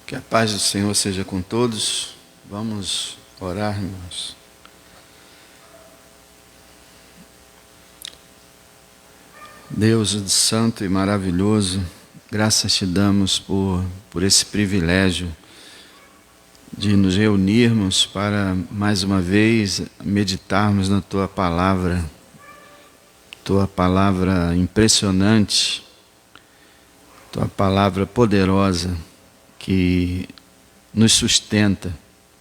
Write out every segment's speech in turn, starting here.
Que a paz do Senhor seja com todos. Vamos orar, irmãos. Deus santo e maravilhoso, graças te damos por esse privilégio de nos reunirmos para mais uma vez meditarmos na Tua palavra impressionante, Tua palavra poderosa que nos sustenta,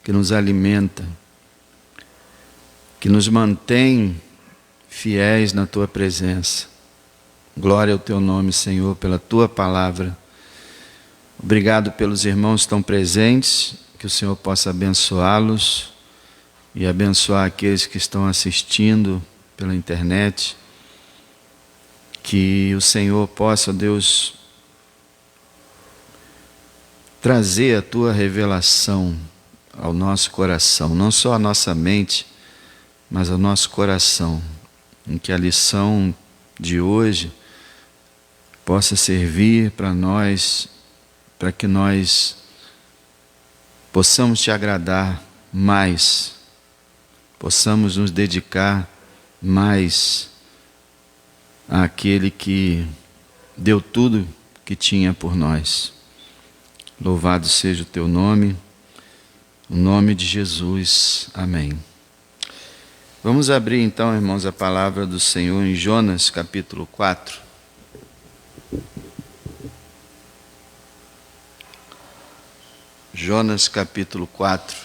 que nos alimenta, que nos mantém fiéis na Tua presença. Glória ao Teu nome, Senhor, pela Tua palavra. Obrigado pelos irmãos que estão presentes, que o Senhor possa abençoá-los e abençoar aqueles que estão assistindo pela internet. Que o Senhor possa, Deus, trazer a Tua revelação ao nosso coração, não só à nossa mente, mas ao nosso coração, em que a lição de hoje possa servir para nós, para que nós possamos Te agradar mais, possamos nos dedicar mais àquele que deu tudo que tinha por nós. Louvado seja o Teu nome, o nome de Jesus. Amém. Vamos abrir então, irmãos, a palavra do Senhor em Jonas capítulo 4. Jonas capítulo 4.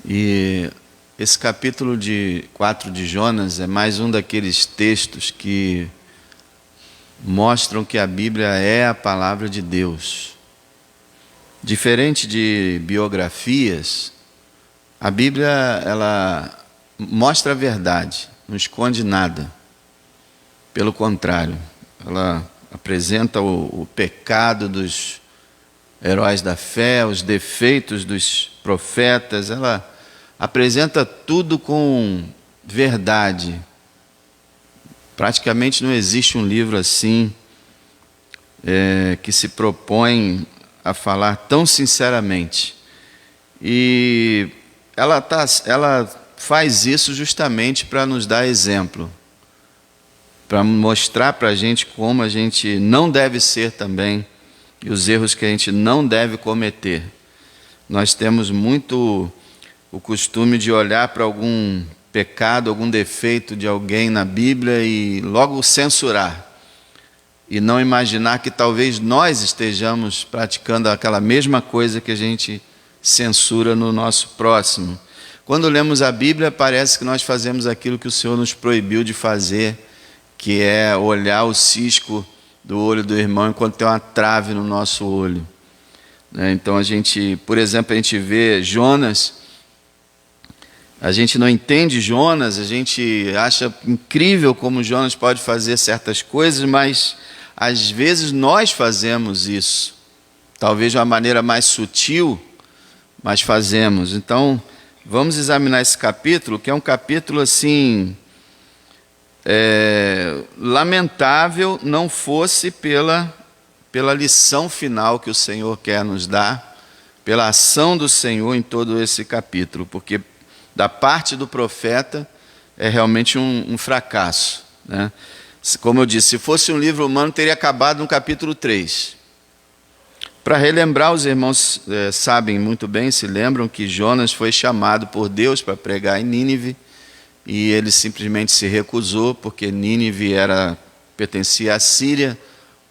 E esse capítulo 4 de Jonas é mais um daqueles textos que mostram que a Bíblia é a palavra de Deus. Diferente de biografias, a Bíblia ela mostra a verdade, não esconde nada. Pelo contrário, ela apresenta o pecado dos heróis da fé, os defeitos dos profetas, ela apresenta tudo com verdade. Praticamente não existe um livro assim que se propõe a falar tão sinceramente. E ela faz isso justamente para nos dar exemplo, para mostrar para a gente como a gente não deve ser também e os erros que a gente não deve cometer. Nós temos muito o costume de olhar para algum pecado, algum defeito de alguém na Bíblia e logo censurar. E não imaginar que talvez nós estejamos praticando aquela mesma coisa que a gente censura no nosso próximo. Quando lemos a Bíblia, parece que nós fazemos aquilo que o Senhor nos proibiu de fazer, que é olhar o cisco do olho do irmão enquanto tem uma trave no nosso olho. Então por exemplo, a gente vê Jonas, a gente não entende Jonas, a gente acha incrível como Jonas pode fazer certas coisas, mas às vezes nós fazemos isso, talvez de uma maneira mais sutil, mas fazemos. Então, vamos examinar esse capítulo, que é um capítulo assim, lamentável não fosse pela lição final que o Senhor quer nos dar, pela ação do Senhor em todo esse capítulo, porque da parte do profeta é realmente um fracasso, né? Como eu disse, se fosse um livro humano, teria acabado no capítulo 3. Para relembrar, os irmãos sabem muito bem, se lembram que Jonas foi chamado por Deus para pregar em Nínive, e ele simplesmente se recusou, porque Nínive pertencia à Síria,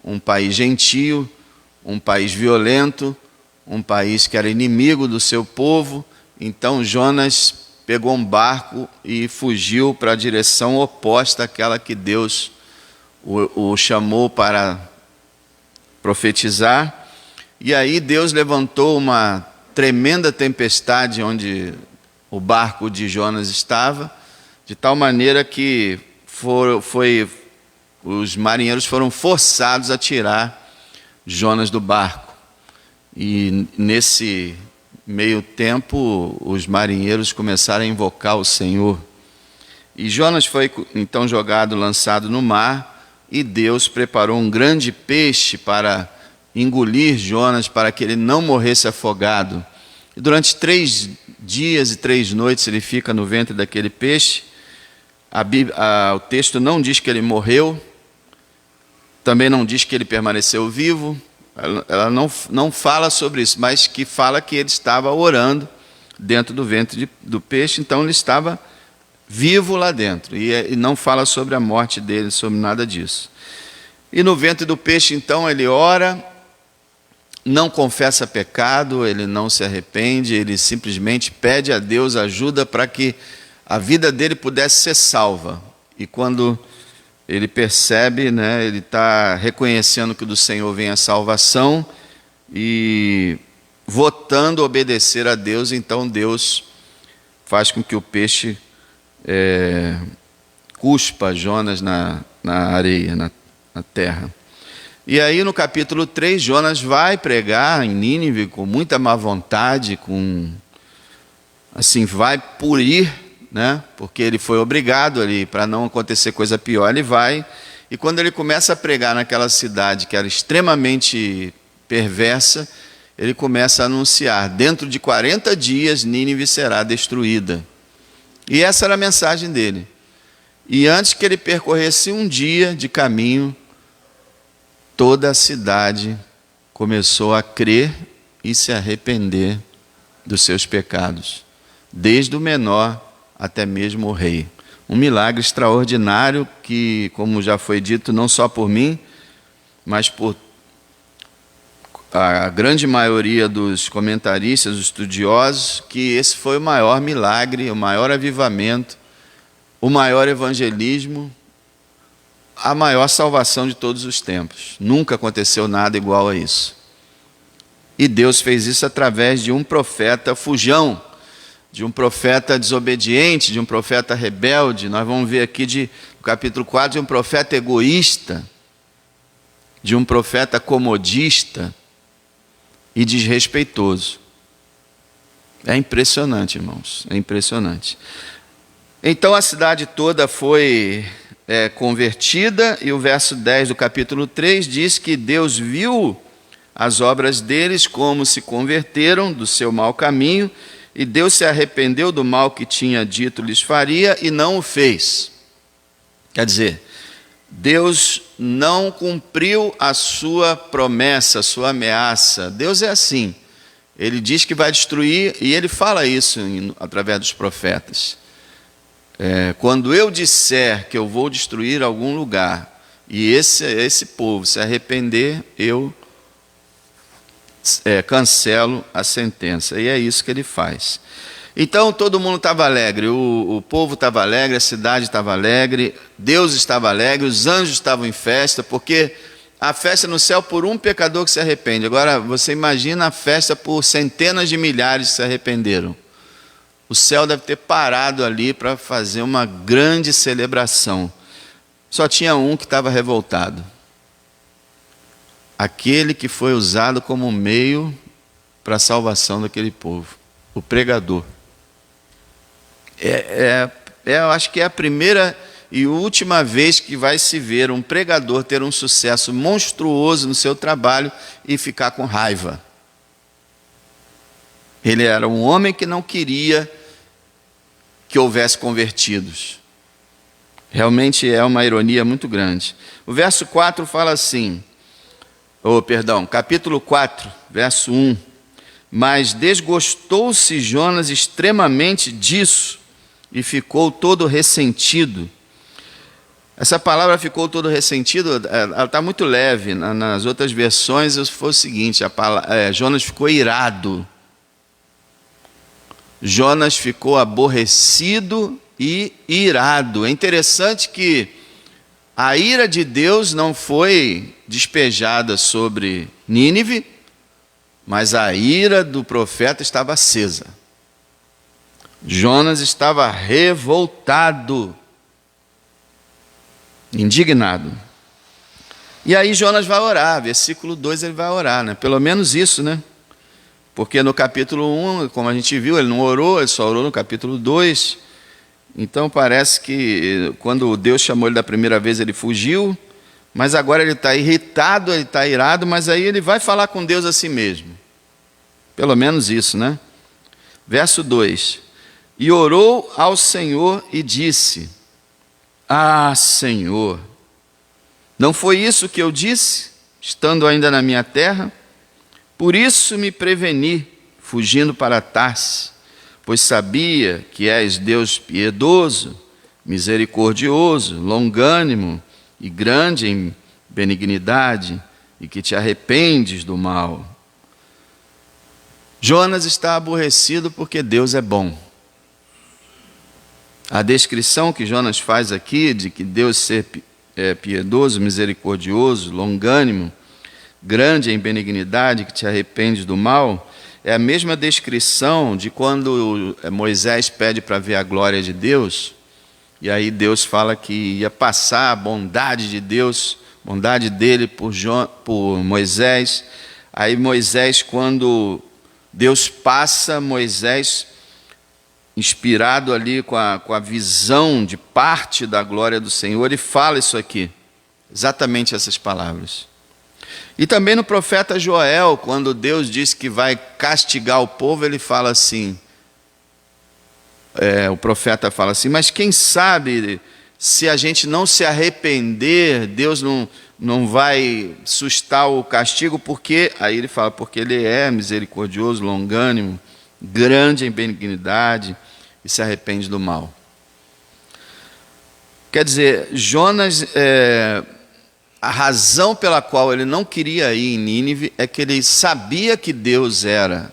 um país gentio, um país violento, um país que era inimigo do seu povo. Então Jonas pegou um barco e fugiu para a direção oposta àquela que Deus o chamou para profetizar. E aí Deus levantou uma tremenda tempestade onde o barco de Jonas estava, de tal maneira que os marinheiros foram forçados a tirar Jonas do barco. E nesse meio tempo, os marinheiros começaram a invocar o Senhor. E Jonas foi então jogado, lançado no mar, e Deus preparou um grande peixe para engolir Jonas, para que ele não morresse afogado. E durante 3 dias e 3 noites ele fica no ventre daquele peixe. O texto não diz que ele morreu, também não diz que ele permaneceu vivo, ela não fala sobre isso, mas que fala que ele estava orando dentro do ventre do peixe, então ele estava vivo lá dentro, e não fala sobre a morte dele, sobre nada disso. E no ventre do peixe, então, ele ora, não confessa pecado, ele não se arrepende, ele simplesmente pede a Deus ajuda para que a vida dele pudesse ser salva. E quando ele percebe, né, ele está reconhecendo que do Senhor vem a salvação e votando obedecer a Deus, então Deus faz com que o peixe cuspa Jonas na areia, na terra. E aí no capítulo 3, Jonas vai pregar em Nínive com muita má vontade, vai por ir, né? Porque ele foi obrigado ali, para não acontecer coisa pior, ele vai. E quando ele começa a pregar naquela cidade que era extremamente perversa, ele começa a anunciar: dentro de 40 dias Nínive será destruída. E essa era a mensagem dele. E antes que ele percorresse um dia de caminho, toda a cidade começou a crer e se arrepender dos seus pecados, desde o menor até mesmo o rei. Um milagre extraordinário que, como já foi dito, não só por mim, mas por a grande maioria dos comentaristas, dos estudiosos, que esse foi o maior milagre, o maior avivamento, o maior evangelismo, a maior salvação de todos os tempos. Nunca aconteceu nada igual a isso. E Deus fez isso através de um profeta fujão, de um profeta desobediente, de um profeta rebelde. Nós vamos ver aqui no capítulo 4, de um profeta egoísta, de um profeta comodista e desrespeitoso. É impressionante, irmãos, é impressionante. Então a cidade toda foi convertida, e o verso 10 do capítulo 3 diz que Deus viu as obras deles, como se converteram do seu mau caminho, e Deus se arrependeu do mal que tinha dito lhes faria e não o fez. Quer dizer, Deus não cumpriu a sua promessa, a sua ameaça. Deus é assim. Ele diz que vai destruir, e ele fala isso através dos profetas. Quando eu disser que eu vou destruir algum lugar, e esse povo se arrepender, eu cancelo a sentença. E é isso que ele faz. Então todo mundo estava alegre, o povo estava alegre, a cidade estava alegre, Deus estava alegre, os anjos estavam em festa, porque a festa no céu por um pecador que se arrepende. Agora você imagina a festa por centenas de milhares que se arrependeram. O céu deve ter parado ali para fazer uma grande celebração. Só tinha um que estava revoltado. Aquele que foi usado como meio para a salvação daquele povo. O pregador. Eu acho que é a primeira e última vez que vai se ver um pregador ter um sucesso monstruoso no seu trabalho e ficar com raiva. Ele era um homem que não queria que houvesse convertidos. Realmente é uma ironia muito grande. O verso 4 fala assim, capítulo 4, verso 1. Mas desgostou-se Jonas extremamente disso e ficou todo ressentido. Essa palavra ficou todo ressentido, ela está muito leve. Nas outras versões foi o seguinte, Jonas ficou irado. Jonas ficou aborrecido e irado. É interessante que a ira de Deus não foi despejada sobre Nínive, mas a ira do profeta estava acesa. Jonas estava revoltado, indignado. E aí Jonas vai orar, versículo 2 ele vai orar, né? Pelo menos isso, né? Porque no capítulo 1, como a gente viu, ele não orou, ele só orou no capítulo 2. Então parece que quando Deus chamou ele da primeira vez, ele fugiu, mas agora ele está irritado, ele está irado, mas aí ele vai falar com Deus assim mesmo. Pelo menos isso, né? Verso 2: E orou ao Senhor e disse: Ah, Senhor, não foi isso que eu disse, estando ainda na minha terra? Por isso me preveni, fugindo para Tarse, pois sabia que és Deus piedoso, misericordioso, longânimo e grande em benignidade, e que te arrependes do mal. Jonas está aborrecido porque Deus é bom. A descrição que Jonas faz aqui de que Deus é piedoso, misericordioso, longânimo, grande em benignidade, que te arrependes do mal, é a mesma descrição de quando Moisés pede para ver a glória de Deus, e aí Deus fala que ia passar a bondade de Deus, bondade dele por Moisés. Aí Moisés, quando Deus passa, Moisés, inspirado ali com a visão de parte da glória do Senhor, ele fala isso aqui, exatamente essas palavras. E também no profeta Joel, quando Deus diz que vai castigar o povo, ele fala assim, o profeta fala assim: mas quem sabe se a gente não se arrepender, Deus não vai sustar o castigo, porque, aí ele fala, porque ele é misericordioso, longânimo, grande em benignidade e se arrepende do mal. Quer dizer, Jonas, a razão pela qual ele não queria ir em Nínive é que ele sabia que Deus era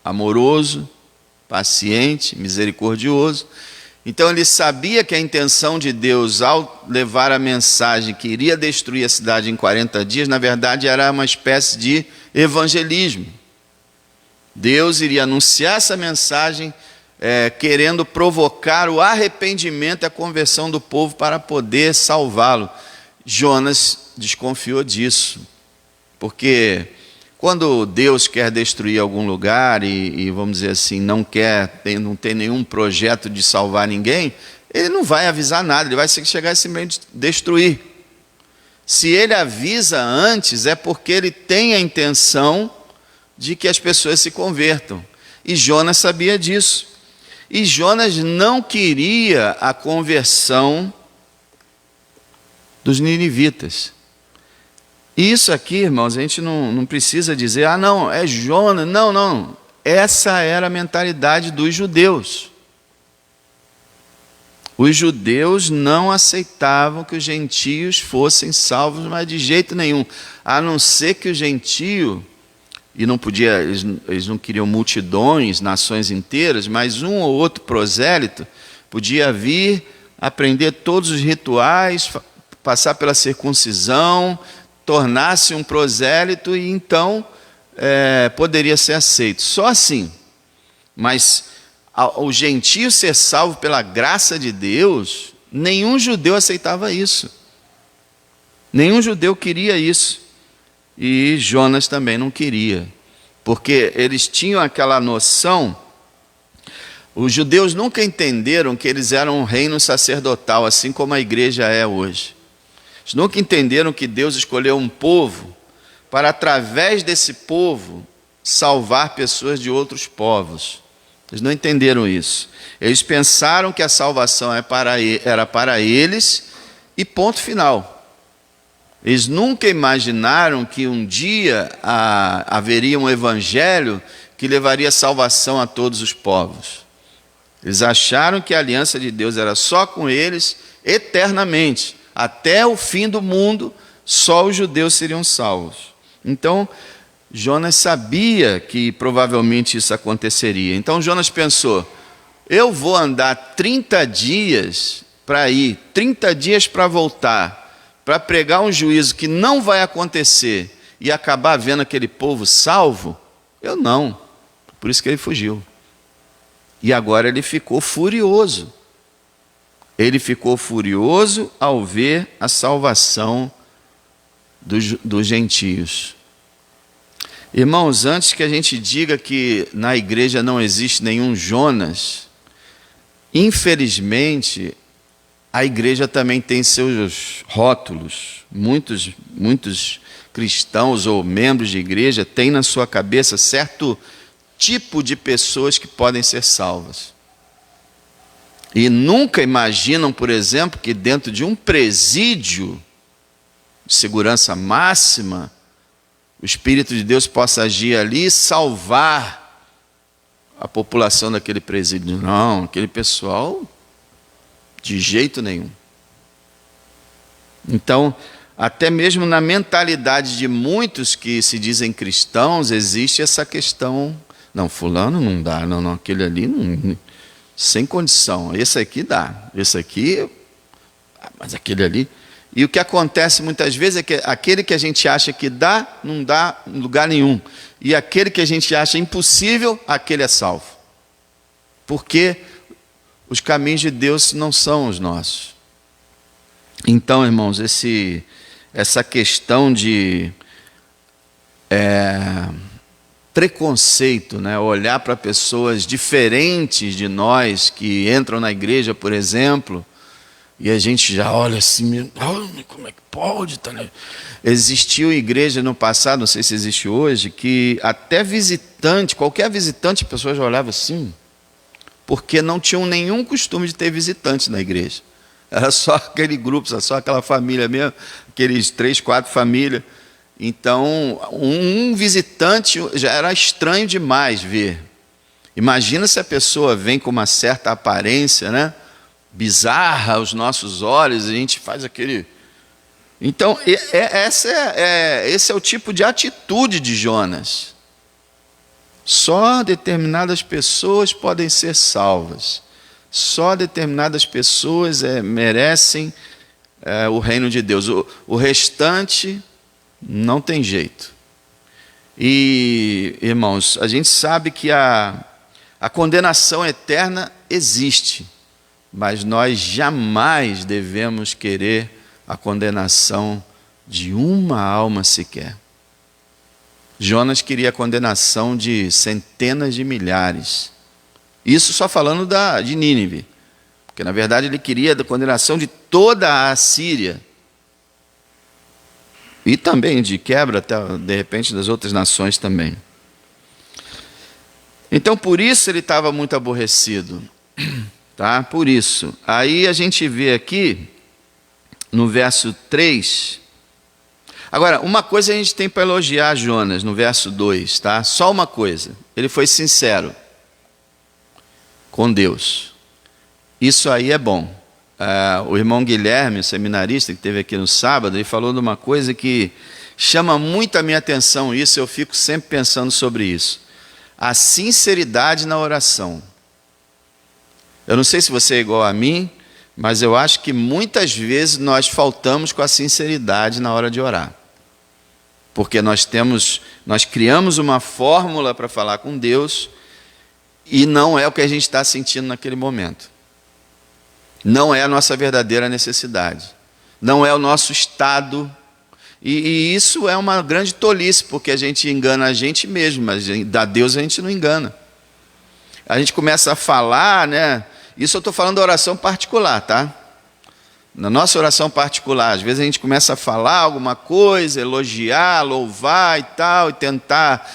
amoroso, paciente, misericordioso. Então ele sabia que a intenção de Deus ao levar a mensagem que iria destruir a cidade em 40 dias, na verdade era uma espécie de evangelismo. Deus iria anunciar essa mensagem querendo provocar o arrependimento e a conversão do povo para poder salvá-lo. Jonas desconfiou disso, porque quando Deus quer destruir algum lugar e vamos dizer assim, não tem nenhum projeto de salvar ninguém, ele não vai avisar nada, ele vai chegar e simplesmente destruir. Se ele avisa antes, é porque ele tem a intenção de que as pessoas se convertam. E Jonas sabia disso. E Jonas não queria a conversão dos ninivitas. E isso aqui, irmãos, a gente não precisa dizer, não, é Jonas. Não. Essa era a mentalidade dos judeus. Os judeus não aceitavam que os gentios fossem salvos, mas de jeito nenhum. A não ser que o gentio, e não podia, eles não queriam multidões, nações inteiras, mas um ou outro prosélito podia vir, aprender todos os rituais, passar pela circuncisão, tornar-se um prosélito e então poderia ser aceito. Só assim. Mas o gentio ser salvo pela graça de Deus, nenhum judeu aceitava isso. Nenhum judeu queria isso. E Jonas também não queria. Porque eles tinham aquela noção. Os judeus nunca entenderam que eles eram um reino sacerdotal, assim como a igreja é hoje. Eles nunca entenderam que Deus escolheu um povo para, através desse povo, salvar pessoas de outros povos. Eles não entenderam isso. Eles pensaram que a salvação era para eles e ponto final. Eles nunca imaginaram que um dia haveria um evangelho que levaria salvação a todos os povos. Eles acharam que a aliança de Deus era só com eles eternamente. Até o fim do mundo, só os judeus seriam salvos. Então, Jonas sabia que provavelmente isso aconteceria. Então, Jonas pensou, eu vou andar 30 dias para ir, 30 dias para voltar, para pregar um juízo que não vai acontecer e acabar vendo aquele povo salvo? Eu não. Por isso que ele fugiu. E agora ele ficou furioso. Ele ficou furioso ao ver a salvação dos gentios. Irmãos, antes que a gente diga que na igreja não existe nenhum Jonas, infelizmente, a igreja também tem seus rótulos. Muitos cristãos ou membros de igreja têm na sua cabeça certo tipo de pessoas que podem ser salvas. E nunca imaginam, por exemplo, que dentro de um presídio de segurança máxima, o Espírito de Deus possa agir ali e salvar a população daquele presídio. Não, aquele pessoal, de jeito nenhum. Então, até mesmo na mentalidade de muitos que se dizem cristãos, existe essa questão. Não, fulano não dá, não, aquele ali não, sem condição. Esse aqui dá, esse aqui, mas aquele ali. E o que acontece muitas vezes é que aquele que a gente acha que dá, não dá em lugar nenhum. E aquele que a gente acha impossível, aquele é salvo. Porque os caminhos de Deus não são os nossos. Então, irmãos, essa questão de preconceito, né? Olhar para pessoas diferentes de nós que entram na igreja, por exemplo, e a gente já olha assim, como é que pode? Existiu igreja no passado, não sei se existe hoje, que até visitante, qualquer visitante, a pessoa já olhava assim, porque não tinham nenhum costume de ter visitante na igreja. Era só aquele grupo, só aquela família mesmo, aqueles 3, 4 famílias. Então, um visitante já era estranho demais ver. Imagina se a pessoa vem com uma certa aparência, né? Bizarra aos nossos olhos, a gente faz aquele... Então, esse é o tipo de atitude de Jonas. Só determinadas pessoas podem ser salvas. Só determinadas pessoas merecem o reino de Deus. O restante não tem jeito. E, irmãos, a gente sabe que a condenação eterna existe, mas nós jamais devemos querer a condenação de uma alma sequer. Jonas queria a condenação de centenas de milhares. Isso só falando de Nínive, porque na verdade ele queria a condenação de toda a Assíria. E também de quebra, até, de repente, das outras nações também. Então, por isso ele estava muito aborrecido. Tá? Por isso. Aí a gente vê aqui, no verso 3. Agora, uma coisa a gente tem para elogiar Jonas, no verso 2. Tá? Só uma coisa. Ele foi sincero com Deus. Isso aí é bom. O irmão Guilherme, o seminarista que esteve aqui no sábado, ele falou de uma coisa que chama muito a minha atenção, isso eu fico sempre pensando sobre isso. A sinceridade na oração. Eu não sei se você é igual a mim, mas eu acho que muitas vezes nós faltamos com a sinceridade na hora de orar. Porque nós criamos uma fórmula para falar com Deus e não é o que a gente está sentindo naquele momento. Não é a nossa verdadeira necessidade. Não é o nosso estado. E isso é uma grande tolice, porque a gente engana a gente mesmo, mas a Deus a gente não engana. A gente começa a falar, né? Isso eu estou falando da oração particular, tá? Na nossa oração particular, às vezes a gente começa a falar alguma coisa, elogiar, louvar e tal, e tentar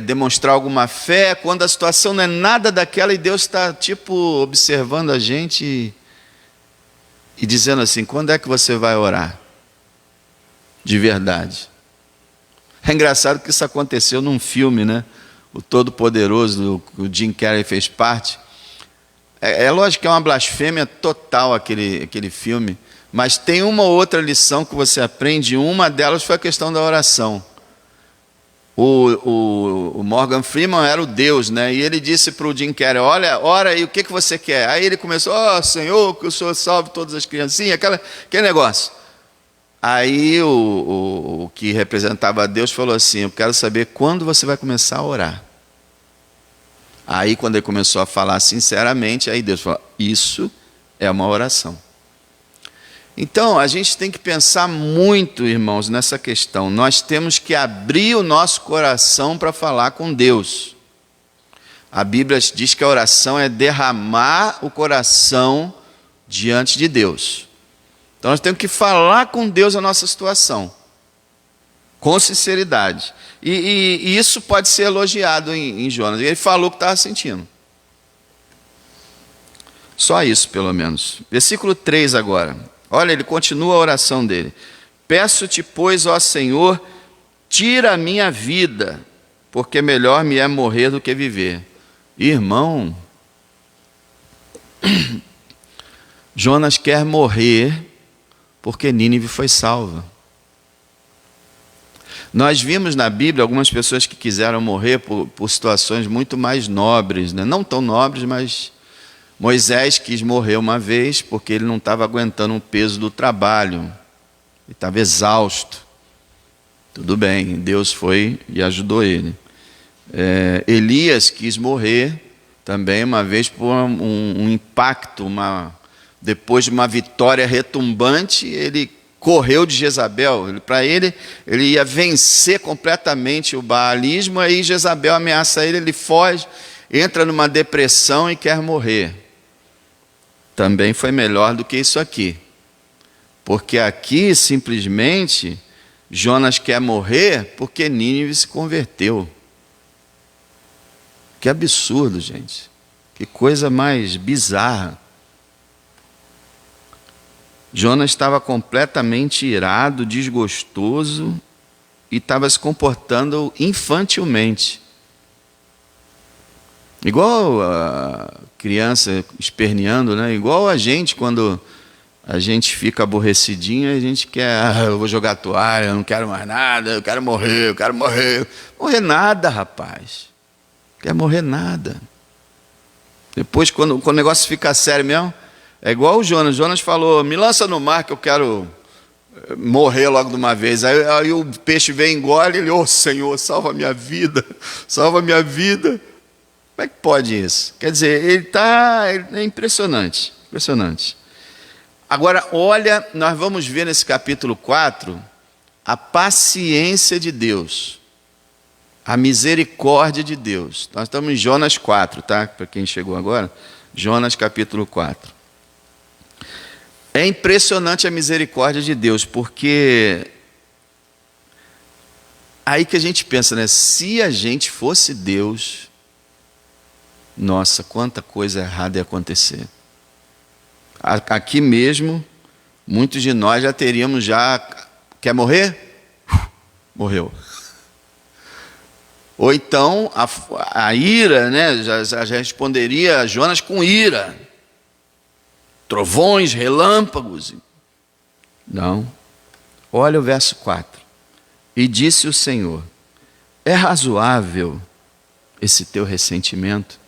demonstrar alguma fé, quando a situação não é nada daquela e Deus está tipo observando a gente e dizendo assim, quando é que você vai orar? De verdade. É engraçado que isso aconteceu num filme, né? O Todo-Poderoso, o Jim Carrey fez parte. É lógico que é uma blasfêmia total aquele filme, mas tem uma ou outra lição que você aprende, uma delas foi a questão da oração. O Morgan Freeman era o Deus, né? E ele disse para o Jim Carrey, olha, ora aí, o que você quer? Aí ele começou, Senhor, que o Senhor salve todas as criancinhas, aquele negócio. Aí o que representava a Deus falou assim, eu quero saber quando você vai começar a orar. Aí quando ele começou a falar sinceramente, aí Deus falou, isso é uma oração. Então, a gente tem que pensar muito, irmãos, nessa questão. Nós temos que abrir o nosso coração para falar com Deus. A Bíblia diz que a oração é derramar o coração diante de Deus. Então nós temos que falar com Deus a nossa situação, com sinceridade. E isso pode ser elogiado em Jonas. Ele falou o que estava sentindo. Só isso, pelo menos. Versículo 3 agora. Olha, ele continua a oração dele. Peço-te, pois, ó Senhor, tira a minha vida, porque melhor me é morrer do que viver. Irmão, Jonas quer morrer porque Nínive foi salva. Nós vimos na Bíblia algumas pessoas que quiseram morrer por situações muito mais nobres, né? Não tão nobres, mas Moisés quis morrer uma vez porque ele não estava aguentando o peso do trabalho, ele estava exausto. Tudo bem, Deus foi e ajudou ele. Elias quis morrer também uma vez por um impacto, depois de uma vitória retumbante, ele correu de Jezabel. Para ele ia vencer completamente o baalismo, aí Jezabel ameaça ele, ele foge, entra numa depressão e quer morrer. Também foi melhor do que isso aqui, porque aqui simplesmente Jonas quer morrer porque Nínive se converteu. Que absurdo, gente. Que coisa mais bizarra. Jonas estava completamente irado, desgostoso e estava se comportando infantilmente. Igual a criança esperneando, né? Igual a gente quando a gente fica aborrecidinho, a gente quer, eu vou jogar toalha, eu não quero mais nada, eu quero morrer, eu quero morrer. Morrer nada, rapaz. Quer morrer nada. Depois, quando o negócio fica sério mesmo, é igual o Jonas. Jonas falou, me lança no mar que eu quero morrer logo de uma vez. Aí o peixe vem e engole, ele, ô Senhor, salva a minha vida, salva a minha vida. Como é que pode isso? Quer dizer, é impressionante, impressionante. Agora, olha, nós vamos ver nesse capítulo 4 a paciência de Deus. A misericórdia de Deus. Nós estamos em Jonas 4, tá? Para quem chegou agora, Jonas capítulo 4. É impressionante a misericórdia de Deus, porque aí que a gente pensa, né? Se a gente fosse Deus, nossa, quanta coisa errada ia acontecer. Aqui mesmo, muitos de nós já teríamos quer morrer? Morreu. Ou então a ira, né, já responderia a Jonas com ira. Trovões, relâmpagos. Não. Olha o verso 4. E disse o Senhor, é razoável esse teu ressentimento?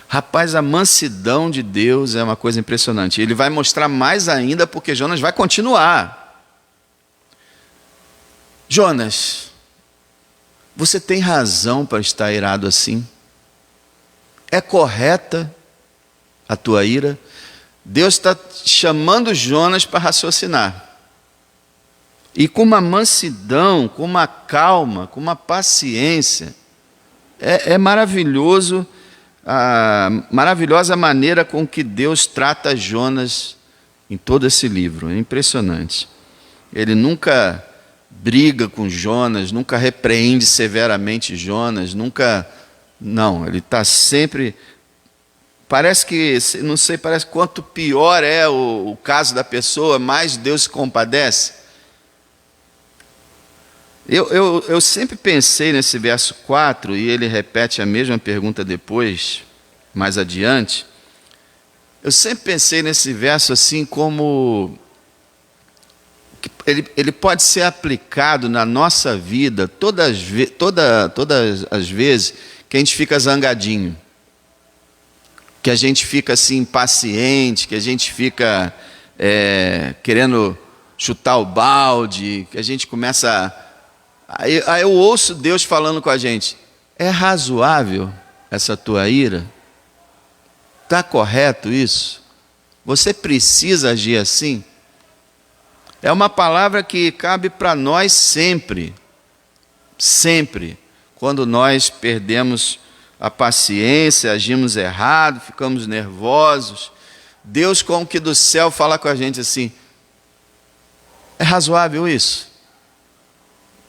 Rapaz, a mansidão de Deus é uma coisa impressionante. Ele vai mostrar mais ainda porque Jonas vai continuar. Jonas, você tem razão para estar irado assim? É correta a tua ira? Deus está chamando Jonas para raciocinar. E com uma mansidão, com uma calma, com uma paciência. É maravilhoso, maravilhosa a maneira com que Deus trata Jonas em todo esse livro. É impressionante. Ele nunca briga com Jonas, nunca repreende severamente Jonas, não, ele está sempre, parece que, não sei, parece que quanto pior é o caso da pessoa, mais Deus se compadece. Eu sempre pensei nesse verso 4, e ele repete a mesma pergunta depois, mais adiante, eu sempre pensei nesse verso assim como ele pode ser aplicado na nossa vida todas as vezes que a gente fica zangadinho, que a gente fica assim impaciente, que a gente fica querendo chutar o balde, que a gente começa aí eu ouço Deus falando com a gente, é razoável essa tua ira? Está correto isso? Você precisa agir assim? É uma palavra que cabe para nós sempre, sempre. quando nós perdemos a paciência, agimos errado, ficamos nervosos, Deus como que do céu fala com a gente assim: é razoável isso?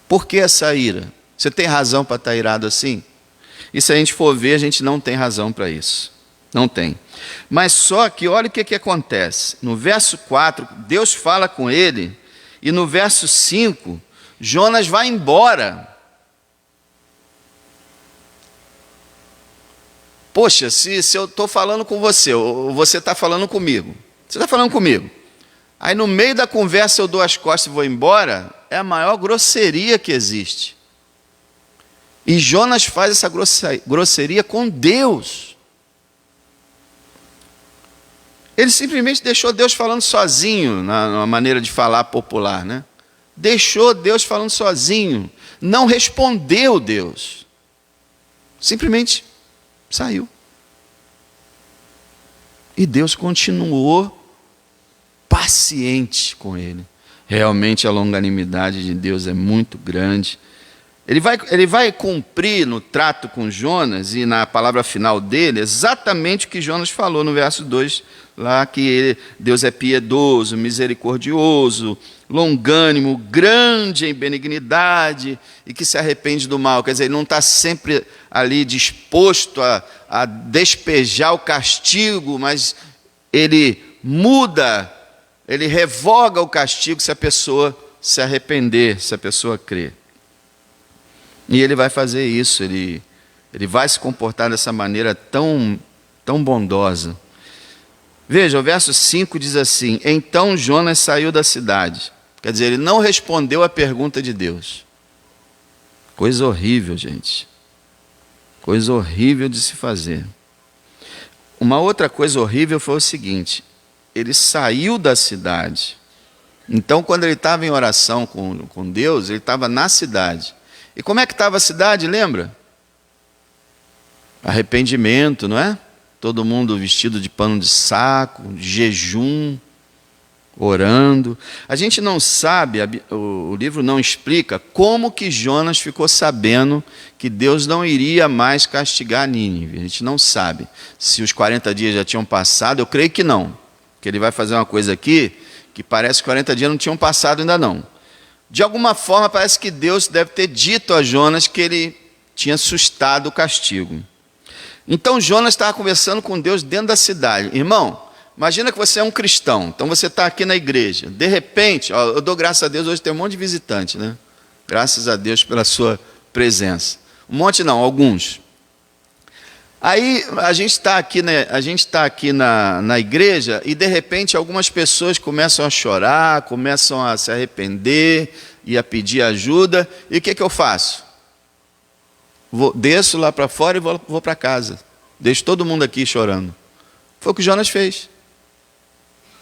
Por que essa ira? Você tem razão para estar irado assim? E se a gente for ver, a gente não tem razão para isso. Não tem. Mas só que olha o que acontece. No verso 4, Deus fala com ele, e no verso 5, Jonas vai embora. Poxa, se eu estou falando com você, ou você está falando comigo, você está falando comigo, aí no meio da conversa eu dou as costas e vou embora, é a maior grosseria que existe. E Jonas faz essa grosseria com Deus. Ele simplesmente deixou Deus falando sozinho, na maneira de falar popular, né? Deixou Deus falando sozinho, não respondeu Deus, simplesmente saiu. E Deus continuou paciente com ele. Realmente a longanimidade de Deus é muito grande. Ele vai cumprir no trato com Jonas e na palavra final dele exatamente o que Jonas falou no verso 2, lá que Deus é piedoso, misericordioso, longânimo, grande em benignidade e que se arrepende do mal. Quer dizer, ele não está sempre ali disposto a despejar o castigo, mas ele muda, ele revoga o castigo se a pessoa se arrepender, se a pessoa crer. E ele vai fazer isso, ele vai se comportar dessa maneira tão bondosa. Veja, o verso 5 diz assim: então Jonas saiu da cidade. Quer dizer, ele não respondeu a pergunta de Deus. Coisa horrível, gente. Coisa horrível de se fazer. Uma outra coisa horrível foi o seguinte: ele saiu da cidade. Então, quando ele estava em oração com Deus, ele estava na cidade. E como é que estava a cidade, lembra? Arrependimento, não é? Todo mundo vestido de pano de saco, de jejum, orando. A gente não sabe, o livro não explica como que Jonas ficou sabendo que Deus não iria mais castigar Nínive. A gente não sabe se os 40 dias já tinham passado. Eu creio que não, que ele vai fazer uma coisa aqui que parece que 40 dias não tinham passado ainda não. De alguma forma parece que Deus deve ter dito a Jonas que ele tinha assustado o castigo. Então Jonas estava conversando com Deus dentro da cidade. Irmão, imagina que você é um cristão, então você está aqui na igreja. De repente, eu dou graças a Deus, hoje tem um monte de visitante, né? Graças a Deus pela sua presença. Um monte não, alguns. Aí a gente está aqui, né? A gente está aqui na igreja e de repente algumas pessoas começam a chorar, começam a se arrepender e a pedir ajuda. E o que eu faço? Desço lá para fora e vou para casa. Deixo todo mundo aqui chorando. Foi o que Jonas fez.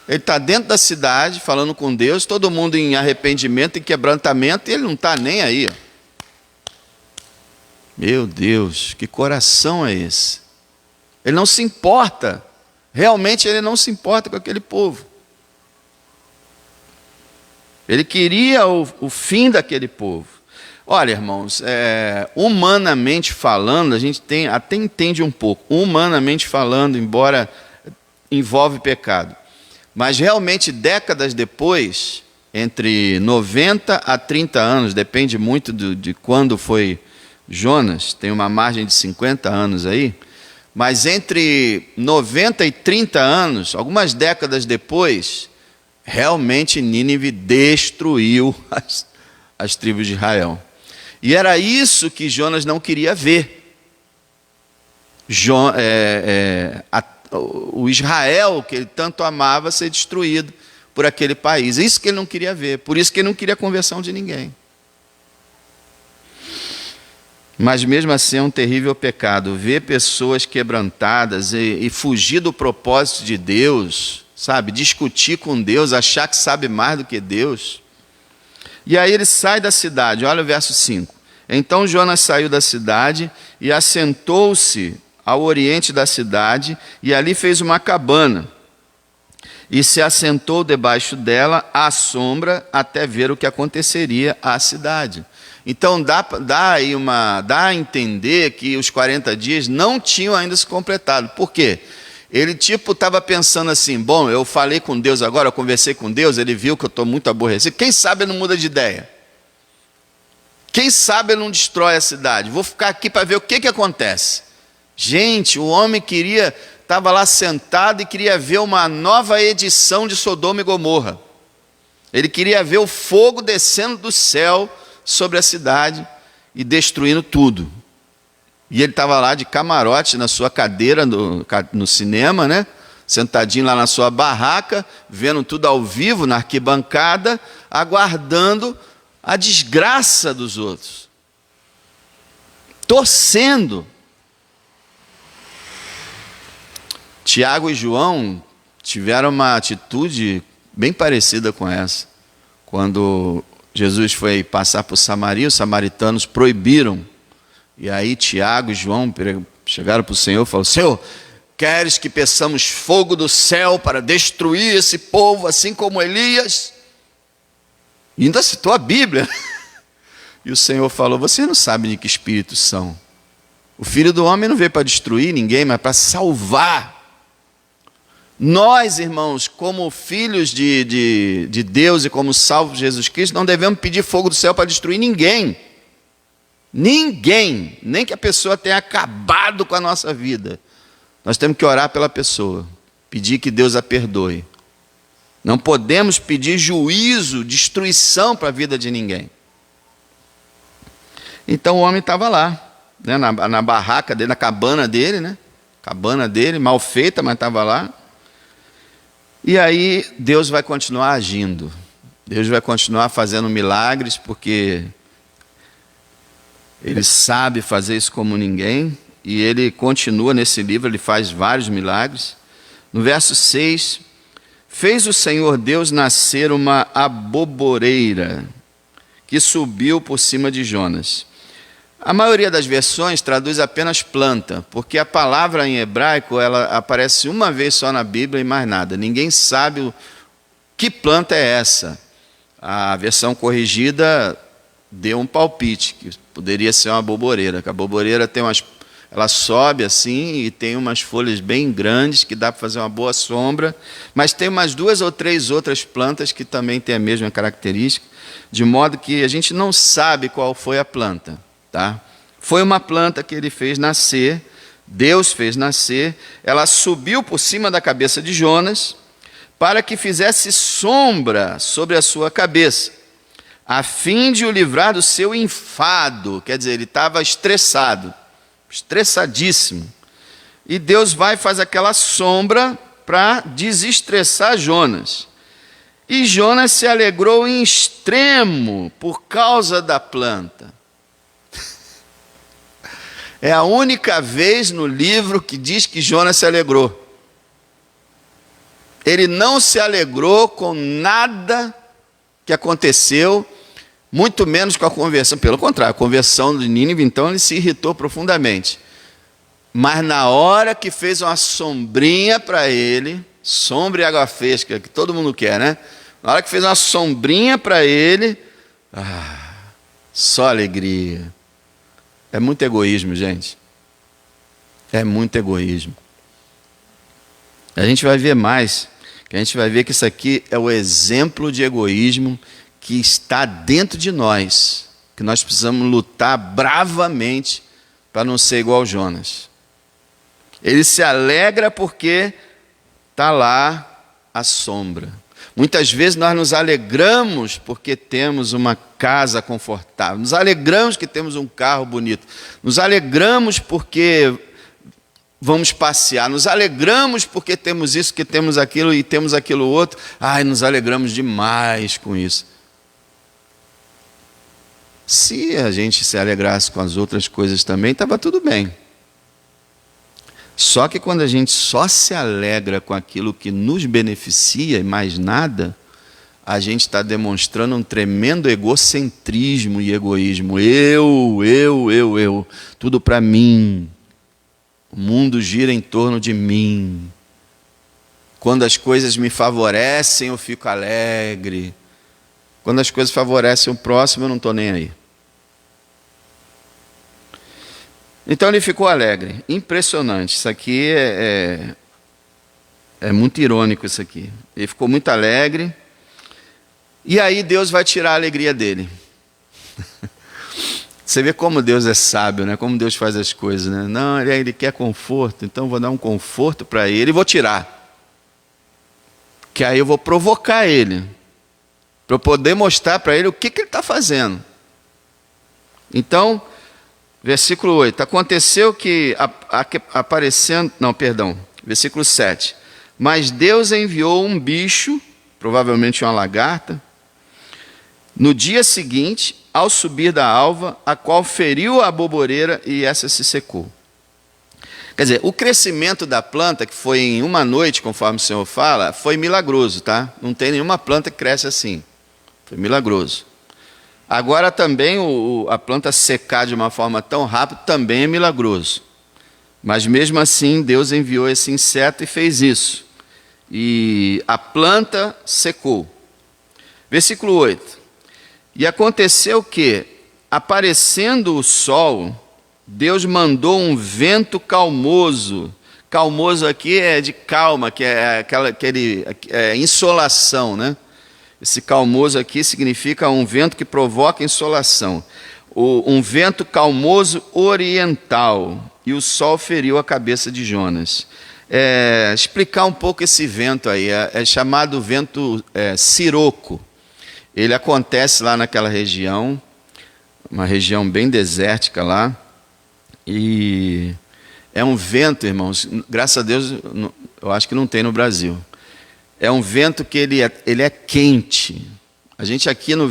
Ele está dentro da cidade falando com Deus, todo mundo em arrependimento, em quebrantamento, e ele não está nem aí. Meu Deus, que coração é esse? Ele não se importa, realmente ele não se importa com aquele povo. Ele queria o fim daquele povo. Olha, irmãos, humanamente falando, a gente até entende um pouco. Humanamente falando, embora envolve pecado. Mas realmente, décadas depois, entre 90 a 30 anos, depende muito de quando foi Jonas, tem uma margem de 50 anos aí, mas entre 90 e 30 anos, algumas décadas depois, realmente Nínive destruiu as tribos de Israel. E era isso que Jonas não queria ver. O Israel, que ele tanto amava, ser destruído por aquele país. Isso que ele não queria ver. Por isso que ele não queria a conversão de ninguém. Mas mesmo assim é um terrível pecado. Ver pessoas quebrantadas e fugir do propósito de Deus, sabe? Discutir com Deus, achar que sabe mais do que Deus. E aí ele sai da cidade, olha o verso 5. Então Jonas saiu da cidade e assentou-se ao oriente da cidade, e ali fez uma cabana, e se assentou debaixo dela, à sombra, até ver o que aconteceria à cidade. Então dá a entender que os 40 dias não tinham ainda se completado. Por quê? Ele estava pensando assim, bom, eu falei com Deus agora, eu conversei com Deus, ele viu que eu estou muito aborrecido, quem sabe ele não muda de ideia? Quem sabe ele não destrói a cidade? Vou ficar aqui para ver o que acontece. Gente, o homem estava lá sentado e queria ver uma nova edição de Sodoma e Gomorra. Ele queria ver o fogo descendo do céu sobre a cidade e destruindo tudo. E ele estava lá de camarote na sua cadeira no cinema, né? Sentadinho lá na sua barraca, vendo tudo ao vivo na arquibancada, aguardando a desgraça dos outros, torcendo. Tiago e João tiveram uma atitude bem parecida com essa. Quando Jesus foi passar por Samaria, os samaritanos proibiram. E aí Tiago e João chegaram para o Senhor e falaram: Senhor, queres que peçamos fogo do céu para destruir esse povo, assim como Elias? E ainda citou a Bíblia. E o Senhor falou: vocês não sabem de que espírito são. O Filho do Homem não veio para destruir ninguém, mas para salvar. Nós, irmãos, como filhos de Deus e como salvos de Jesus Cristo, não devemos pedir fogo do céu para destruir ninguém. Ninguém, nem que a pessoa tenha acabado com a nossa vida. Nós temos que orar pela pessoa, pedir que Deus a perdoe. Não podemos pedir juízo, destruição para a vida de ninguém. Então o homem estava lá, né, na barraca dele, na cabana dele, né? Cabana dele, mal feita, mas estava lá. E aí Deus vai continuar agindo. Deus vai continuar fazendo milagres, porque Ele sabe fazer isso como ninguém. E Ele continua nesse livro, Ele faz vários milagres. No verso 6, fez o Senhor Deus nascer uma aboboreira que subiu por cima de Jonas. A maioria das versões traduz apenas planta, porque a palavra em hebraico ela aparece uma vez só na Bíblia e mais nada. Ninguém sabe que planta é essa. A versão corrigida deu um palpite, que poderia ser uma aboboreira. A aboboreira ela sobe assim e tem umas folhas bem grandes que dá para fazer uma boa sombra, mas tem umas 2 ou 3 outras plantas que também têm a mesma característica, de modo que a gente não sabe qual foi a planta. Tá? Foi uma planta que ele fez nascer, Deus fez nascer, ela subiu por cima da cabeça de Jonas, para que fizesse sombra sobre a sua cabeça, a fim de o livrar do seu enfado. Quer dizer, ele estava estressado, estressadíssimo. E Deus vai e faz aquela sombra para desestressar Jonas. E Jonas se alegrou em extremo por causa da planta. É a única vez no livro que diz que Jonas se alegrou. Ele não se alegrou com nada que aconteceu, muito menos com a conversão. Pelo contrário, a conversão de Nínive, então, ele se irritou profundamente. Mas na hora que fez uma sombrinha para ele, sombra e água fresca, que todo mundo quer, né? Na hora que fez uma sombrinha para ele, só alegria. É muito egoísmo, gente. É muito egoísmo. A gente vai ver mais, que a gente vai ver que isso aqui é o exemplo de egoísmo que está dentro de nós, que nós precisamos lutar bravamente para não ser igual ao Jonas. Ele se alegra porque está lá a sombra. Muitas vezes nós nos alegramos porque temos uma casa confortável, nos alegramos que temos um carro bonito, nos alegramos porque vamos passear, nos alegramos porque temos isso, que temos aquilo e temos aquilo outro. Nos alegramos demais com isso. Se a gente se alegrasse com as outras coisas também, estava tudo bem. Só que quando a gente só se alegra com aquilo que nos beneficia e mais nada, a gente está demonstrando um tremendo egocentrismo e egoísmo. Eu, tudo para mim. O mundo gira em torno de mim. Quando as coisas me favorecem, eu fico alegre. Quando as coisas favorecem o próximo, eu não estou nem aí. Então ele ficou alegre. Impressionante. Isso aqui é muito irônico isso aqui. Ele ficou muito alegre. E aí Deus vai tirar a alegria dele. Você vê como Deus é sábio, né? Como Deus faz as coisas, né? Não, ele quer conforto, então vou dar um conforto para ele e vou tirar. Que aí eu vou provocar ele. Para eu poder mostrar para ele o que ele está fazendo. Então, versículo 8. Aconteceu que aparecendo... Não, perdão. Versículo 7. Mas Deus enviou um bicho, provavelmente uma lagarta, no dia seguinte, ao subir da alva, a qual feriu a aboboreira e essa se secou. Quer dizer, o crescimento da planta, que foi em uma noite, conforme o Senhor fala, foi milagroso, tá? Não tem nenhuma planta que cresce assim. Foi milagroso. Agora também a planta secar de uma forma tão rápida também é milagroso. Mas mesmo assim, Deus enviou esse inseto e fez isso. E a planta secou. Versículo 8. E aconteceu que, aparecendo o sol, Deus mandou um vento calmoso. Calmoso aqui é de calma, que é aquele insolação, né? Esse calmoso aqui significa um vento que provoca insolação. Um vento calmoso oriental. E o sol feriu a cabeça de Jonas. Explicar um pouco esse vento aí. É chamado vento siroco. Ele acontece lá naquela região, uma região bem desértica lá. E é um vento, irmãos, graças a Deus, eu acho que não tem no Brasil. É um vento que ele é quente. A gente aqui no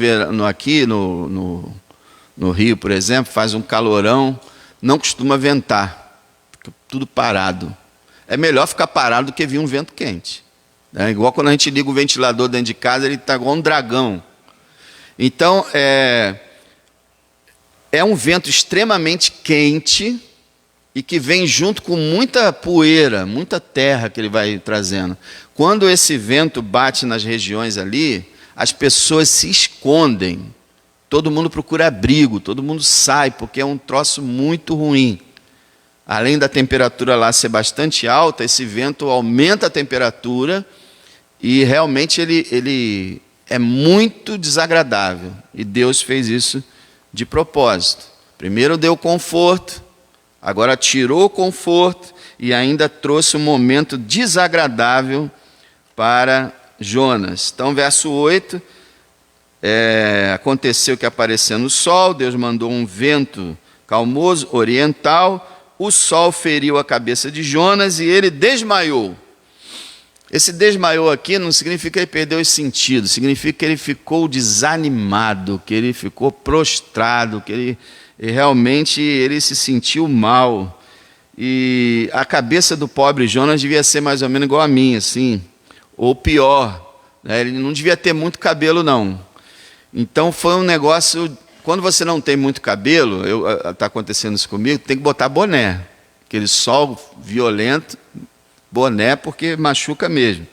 Rio, por exemplo, faz um calorão, não costuma ventar, fica tudo parado. É melhor ficar parado do que vir um vento quente. É igual quando a gente liga o ventilador dentro de casa, ele está igual um dragão. Então, é um vento extremamente quente e que vem junto com muita poeira, muita terra que ele vai trazendo. Quando esse vento bate nas regiões ali, as pessoas se escondem. Todo mundo procura abrigo, todo mundo sai, porque é um troço muito ruim. Além da temperatura lá ser bastante alta, esse vento aumenta a temperatura e realmente ele é muito desagradável. E Deus fez isso de propósito. Primeiro deu conforto, agora tirou o conforto e ainda trouxe um momento desagradável para Jonas. Então, verso 8, aconteceu que aparecendo o sol, Deus mandou um vento calmoso, oriental, o sol feriu a cabeça de Jonas e ele desmaiou. Esse desmaiou aqui não significa que ele perdeu os sentidos, significa que ele ficou desanimado, que ele ficou prostrado, que ele realmente se sentiu mal. E a cabeça do pobre Jonas devia ser mais ou menos igual a minha, assim, ou pior, né? Ele não devia ter muito cabelo, não. Então foi um negócio, quando você não tem muito cabelo, está acontecendo isso comigo, tem que botar boné, aquele sol violento, boné porque machuca mesmo.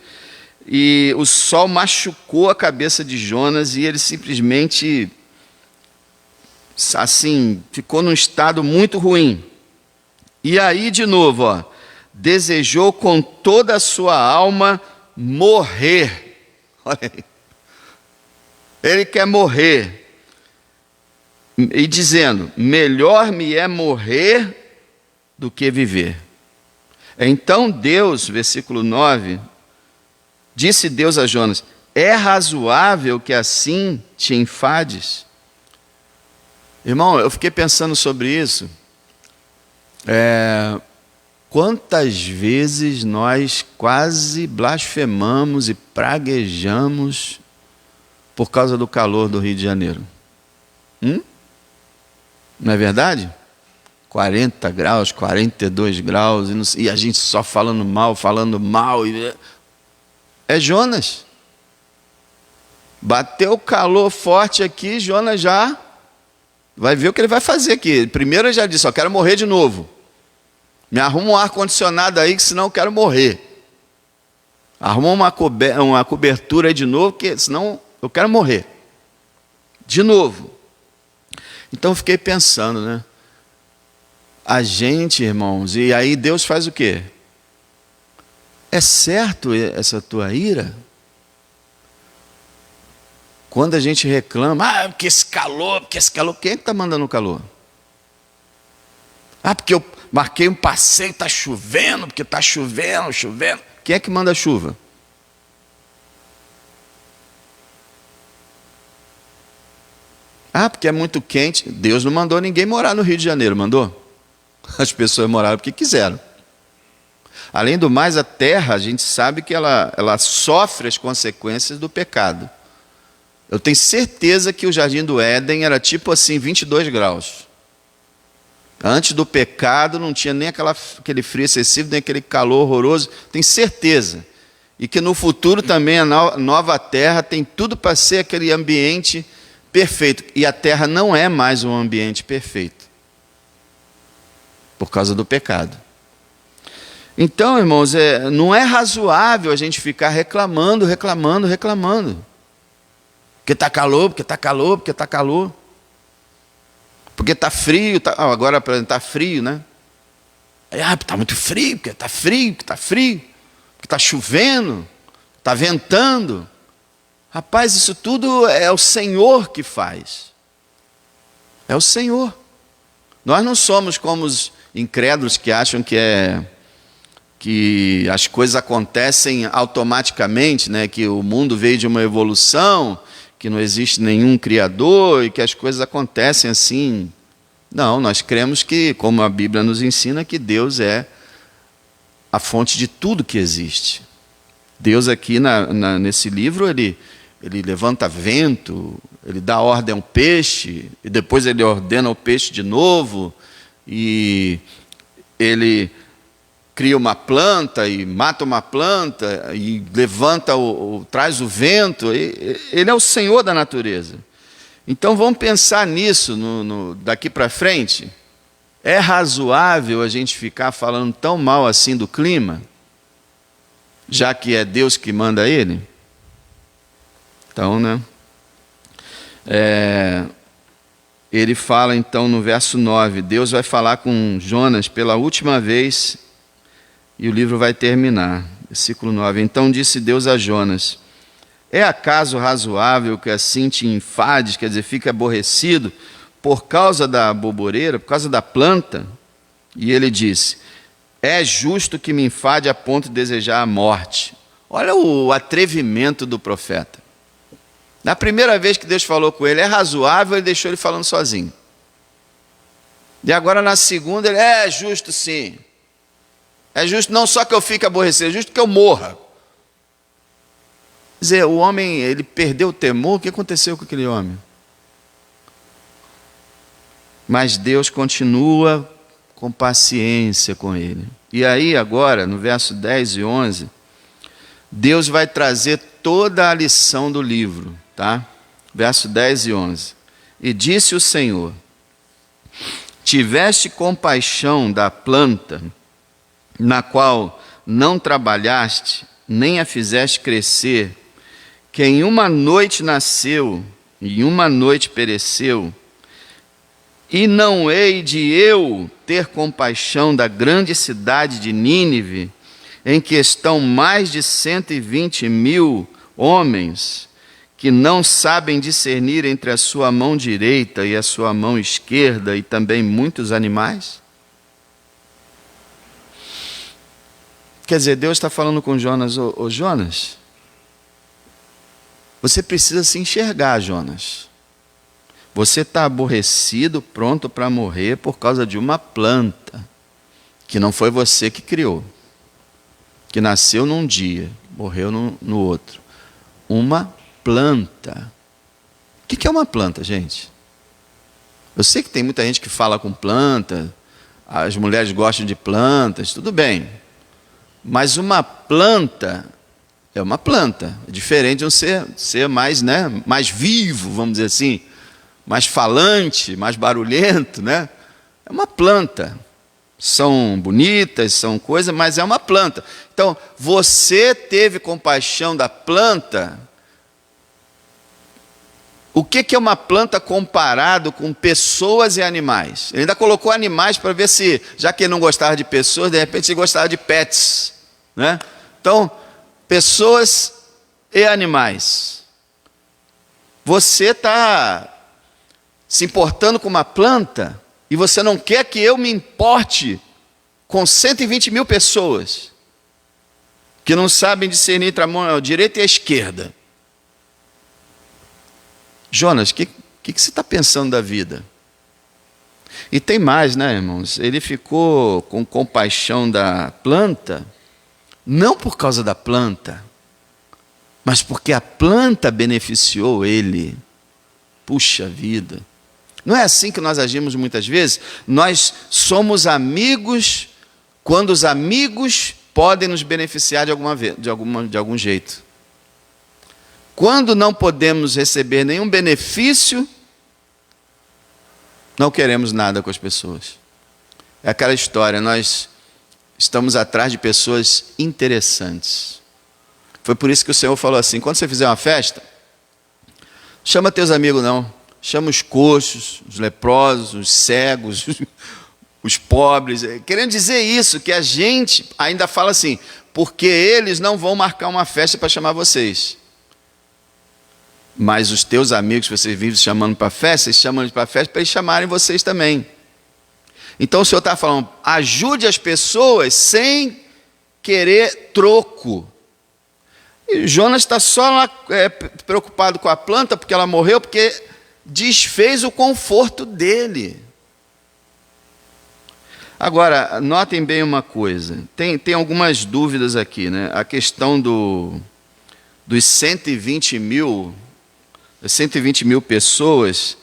E o sol machucou a cabeça de Jonas e ele simplesmente, assim, ficou num estado muito ruim. E aí, de novo, desejou com toda a sua alma morrer. Olha aí. Ele quer morrer. E dizendo, melhor me é morrer do que viver. Então Deus, versículo 9, disse Deus a Jonas, é razoável que assim te enfades? Irmão, eu fiquei pensando sobre isso. Quantas vezes nós quase blasfemamos e praguejamos por causa do calor do Rio de Janeiro? Não é verdade? 40 graus, 42 graus, e a gente só falando mal. É Jonas. Bateu o calor forte aqui, Jonas já vai ver o que ele vai fazer aqui. Primeiro ele já disse, eu quero morrer de novo. Me arruma um ar-condicionado aí, que senão eu quero morrer. Arruma uma cobertura aí de novo, que senão eu quero morrer. De novo. Então eu fiquei pensando, né? a gente, irmãos, e aí Deus faz o quê? É certo essa tua ira? Quando a gente reclama, porque esse calor, quem é que está mandando o calor? Porque eu marquei um passeio, está chovendo, porque está chovendo. Quem é que manda a chuva? Porque é muito quente. Deus não mandou ninguém morar no Rio de Janeiro, mandou? As pessoas moraram porque quiseram. Além do mais, a terra, a gente sabe que ela sofre as consequências do pecado. Eu tenho certeza que o Jardim do Éden era tipo assim, 22 graus. Antes do pecado não tinha nem aquele frio excessivo, nem aquele calor horroroso. Tenho certeza. E que no futuro também a nova terra tem tudo para ser aquele ambiente perfeito. E a terra não é mais um ambiente perfeito. Por causa do pecado. Então, irmãos, não é razoável a gente ficar reclamando. Porque está calor. Porque está frio. Agora está frio, né? Está muito frio, porque está frio. Porque está chovendo, está ventando. Rapaz, isso tudo é o Senhor que faz. É o Senhor. Nós não somos como os incrédulos que acham que as coisas acontecem automaticamente, né? Que o mundo veio de uma evolução, que não existe nenhum criador e que as coisas acontecem assim. Não, nós cremos que, como a Bíblia nos ensina, que Deus é a fonte de tudo que existe. Deus aqui nesse livro, ele levanta vento, ele dá ordem ao peixe, e depois ele ordena o peixe de novo, e ele cria uma planta e mata uma planta e levanta traz o vento. Ele é o Senhor da natureza. Então vamos pensar nisso daqui para frente. É razoável a gente ficar falando tão mal assim do clima, já que é Deus que manda ele? Então, né? Ele fala então no verso 9, Deus vai falar com Jonas pela última vez. E o livro vai terminar, versículo 9. Então disse Deus a Jonas: é acaso razoável que assim te enfades, quer dizer, fique aborrecido, por causa da boboreira, por causa da planta? E ele disse: é justo que me enfade a ponto de desejar a morte. Olha o atrevimento do profeta. Na primeira vez que Deus falou com ele, é razoável, ele deixou ele falando sozinho. E agora na segunda, ele é justo sim. É justo não só que eu fique aborrecido, é justo que eu morra. Quer dizer, o homem, ele perdeu o temor. O que aconteceu com aquele homem? Mas Deus continua com paciência com ele. E aí agora, no verso 10 e 11, Deus vai trazer toda a lição do livro, tá? Verso 10 e 11. E disse o Senhor: tiveste compaixão da planta, na qual não trabalhaste, nem a fizeste crescer, que em uma noite nasceu, e em uma noite pereceu, e não hei de eu ter compaixão da grande cidade de Nínive, em que estão mais de 120.000 homens, que não sabem discernir entre a sua mão direita e a sua mão esquerda, e também muitos animais? Quer dizer, Deus está falando com Jonas: ô Jonas, você precisa se enxergar, Jonas. Você está aborrecido, pronto para morrer por causa de uma planta, que não foi você que criou, que nasceu num dia, morreu no outro. Uma planta. O que é uma planta, gente? Eu sei que tem muita gente que fala com planta, as mulheres gostam de plantas, tudo bem. Mas uma planta é uma planta. É diferente de um ser mais, né, mais vivo, vamos dizer assim, mais falante, mais barulhento, né? É uma planta. São bonitas, são coisas, mas é uma planta. Então, você teve compaixão da planta o que é uma planta comparado com pessoas e animais? Ele ainda colocou animais para ver se, já que ele não gostava de pessoas, de repente ele gostava de pets, né? Então, pessoas e animais. Você está se importando com uma planta e você não quer que eu me importe com 120 mil pessoas que não sabem discernir entre a direita e a esquerda. Jonas, o que você está pensando da vida? E tem mais, né, irmãos? Ele ficou com compaixão da planta, não por causa da planta, mas porque a planta beneficiou ele. Puxa vida! Não é assim que nós agimos muitas vezes? Nós somos amigos quando os amigos podem nos beneficiar de algum jeito. Quando não podemos receber nenhum benefício, não queremos nada com as pessoas. É aquela história, nós estamos atrás de pessoas interessantes. Foi por isso que o Senhor falou assim, quando você fizer uma festa, chama teus amigos não, chama os coxos, os leprosos, os cegos, os pobres. Querendo dizer isso, que a gente ainda fala assim, porque eles não vão marcar uma festa para chamar vocês. Mas os teus amigos que vocês vivem chamando para festa, vocês chamam eles para festa para eles chamarem vocês também. Então o Senhor está falando, ajude as pessoas sem querer troco. E Jonas está só lá, preocupado com a planta, porque ela morreu, porque desfez o conforto dele. Agora, notem bem uma coisa, tem algumas dúvidas aqui, né? A questão dos 120 mil pessoas